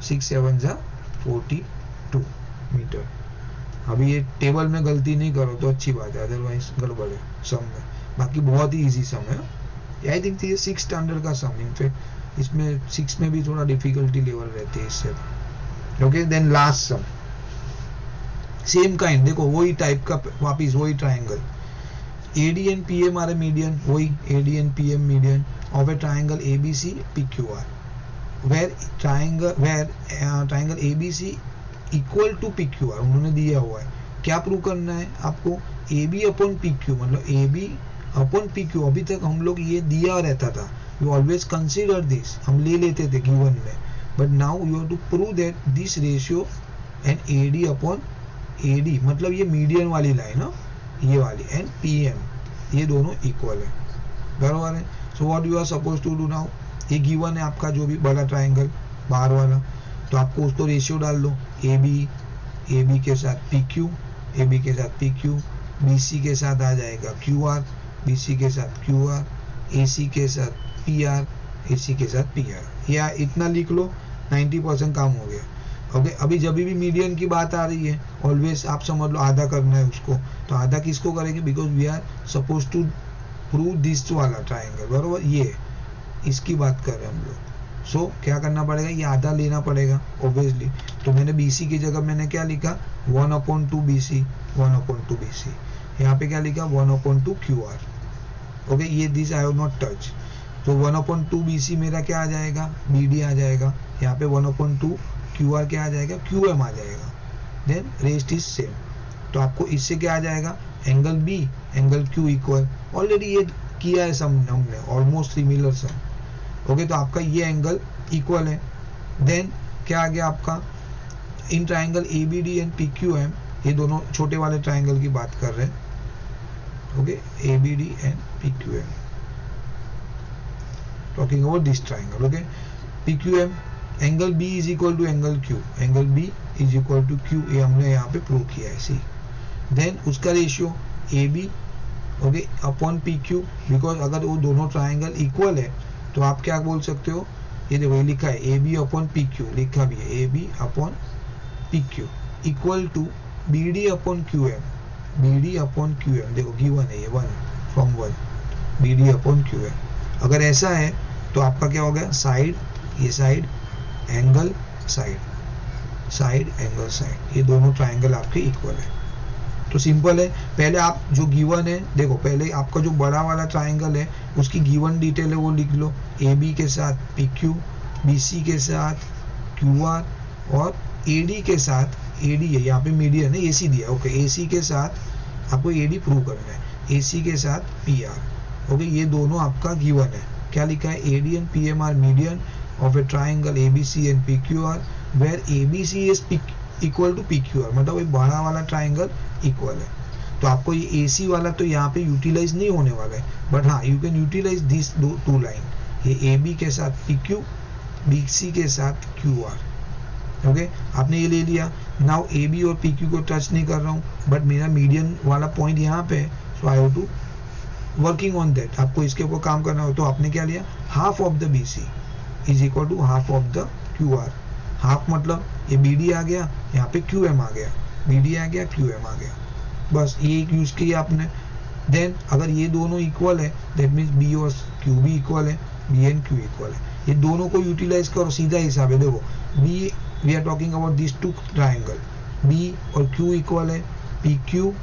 6 7 जा 42 मीटर। अभी ये टेबल में गलती नहीं करो तो अच्छी बात है, अदरवाइज गड़बड़ है सम में। बाकी बहुत ही इजी सम है, आई थिंक ये 6 स्टैंडर्ड का सम, इनफैक्ट इसमें 6 में भी थोड़ा डिफिकल्टी लेवल रहती है इससे। ओके, देन लास्ट सम सेम काइंड, देखो वही टाइप का, वापिस वही triangle, AD and PM are a median, वही AD and PM median of a triangle ABC PQR, where triangle ABC equal to PQR उन्होंने दिया हुआ है। क्या प्रूव करना है आपको, AB अपॉन PQ, मतलब AB अपॉन PQ। अभी तक हम लोग ये दिया रहता था, यू ऑलवेज कंसिडर दिस, हम ले लेते थे गिवन में, but now you have to prove that this ratio and AD upon AD, मतलब ये मीडियन वाली लाइन है ये वाली, एंड PM, ये दोनों इक्वल है, बराबर है। So what you are suppose to do now, ये गिवन है आपका जो भी बड़ा ट्राइंगल बाहर वाला, तो आपको उसको रेशियो डाल दो, AB के साथ PQ, AB के साथ PQ, BC के साथ आ जाएगा QR, BC के साथ QR, AC के साथ PR, AC के साथ PR, या इतना लिख लो, 90% काम हो गया। ओके, अभी जब भी मीडियन की बात आ रही है ऑलवेज आप समझ लो आधा करना है उसको, तो आधा किसको करेंगे, because we are suppose to prove this वाला ट्राइंगल, बराबर, ये इसकी बात कर रहे हैं हम लोग। सो क्या करना पड़ेगा, ये आधा लेना पड़ेगा ऑब्वियसली। तो मैंने BC की जगह मैंने क्या लिखा 1/2 BC, 1/2 BC, यहाँ पे क्या लिखा 1/2 QR। ओके, ये this I have not touch, तो 1/2 BC मेरा क्या आ जाएगा, BD आ जाएगा, यहाँ पे 1/2 QR क्या आ जाएगा, QM आ जाएगा, देन रेस्ट इज सेम। तो आपको इससे क्या आ जाएगा, angle B angle Q equal, already ये किया है सम हमने, ऑलमोस्ट सिमिलर सम। ओके, तो आपका ये एंगल इक्वल है। देन क्या आ गया आपका, in triangle ABD and PQM, ये दोनों छोटे वाले ट्राइंगल की बात कर रहे हैं। Okay, ABD and PQM, talking about this triangle. Okay, PQM angle B is equal to angle Q, angle B is equal to Q, ये हमने यहाँ पे प्रूव किया है। सी, देन उसका ratio AB okay upon PQ, because अगर वो दोनों ट्राइंगल इक्वल है तो आप क्या बोल सकते हो, ये देखो ये लिखा है AB अपॉन PQ, लिखा भी है AB upon PQ equal to BD upon QM, BD upon QM, देखो गिवन है ये 1 फ्रॉम 1, BD अपॉन QM। अगर ऐसा है तो आपका क्या हो गया, साइड, ये side angle side, side angle side, ये दोनों ट्राइंगल आपके इक्वल है। तो सिंपल है, पहले आप जो गिवन है, देखो पहले आपका जो बड़ा वाला ट्राइंगल है उसकी गिवन डिटेल है वो लिख लो, AB के साथ PQ, BC के साथ QR और AD के साथ, AD है यहाँ पे मीडियन है, AC दिया, ओके AC के साथ आपको AD प्रूव करना है, AC के साथ PR, ओके ये दोनों आपका गिवन है। क्या लिखा है, AD and PM are median of a triangle ABC and PQR where ABC is equal to PQR, मतलब ये बड़ा वाला ट्राइंगल इक्वल है। तो आपको ये AC वाला तो यहाँ पे यूटिलाइज नहीं होने वाला है, बट हाँ you can utilize this to line, ये AB के साथ PQ, BC के साथ QR। ओके आपने ये ले लिया। नाउ AB और PQ को टच नहीं कर रहा हूँ, बट मेरा मीडियन वाला पॉइंट यहाँ पे है, so I have to working on that, आपको इसके ऊपर काम करना हो तो आपने क्या लिया, half of the B C is equal to half of the Q R. Half मतलब ये बी डी आ गया, यहाँ पे क्यू एम आ गया, बी डी आ गया, क्यू एम आ गया, बस ये एक यूज किया आपने। देन अगर ये दोनों इक्वल है दैट मीन्स बी और क्यू भी इक्वल है, बी एंड क्यू इक्वल है, ये दोनों को यूटिलाइज करो, सीधा हिसाब है। देखो B, we are talking about this two triangle, B और क्यू इक्वल है, P Q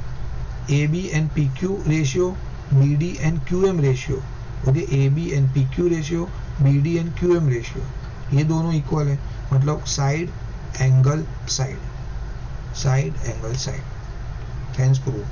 A B and P Q ratio, B D and Q M ratio, okay, A B and P Q ratio, B D and Q M ratio, ये दोनों equal है, मतलब side angle side, side angle side. Thanks prove.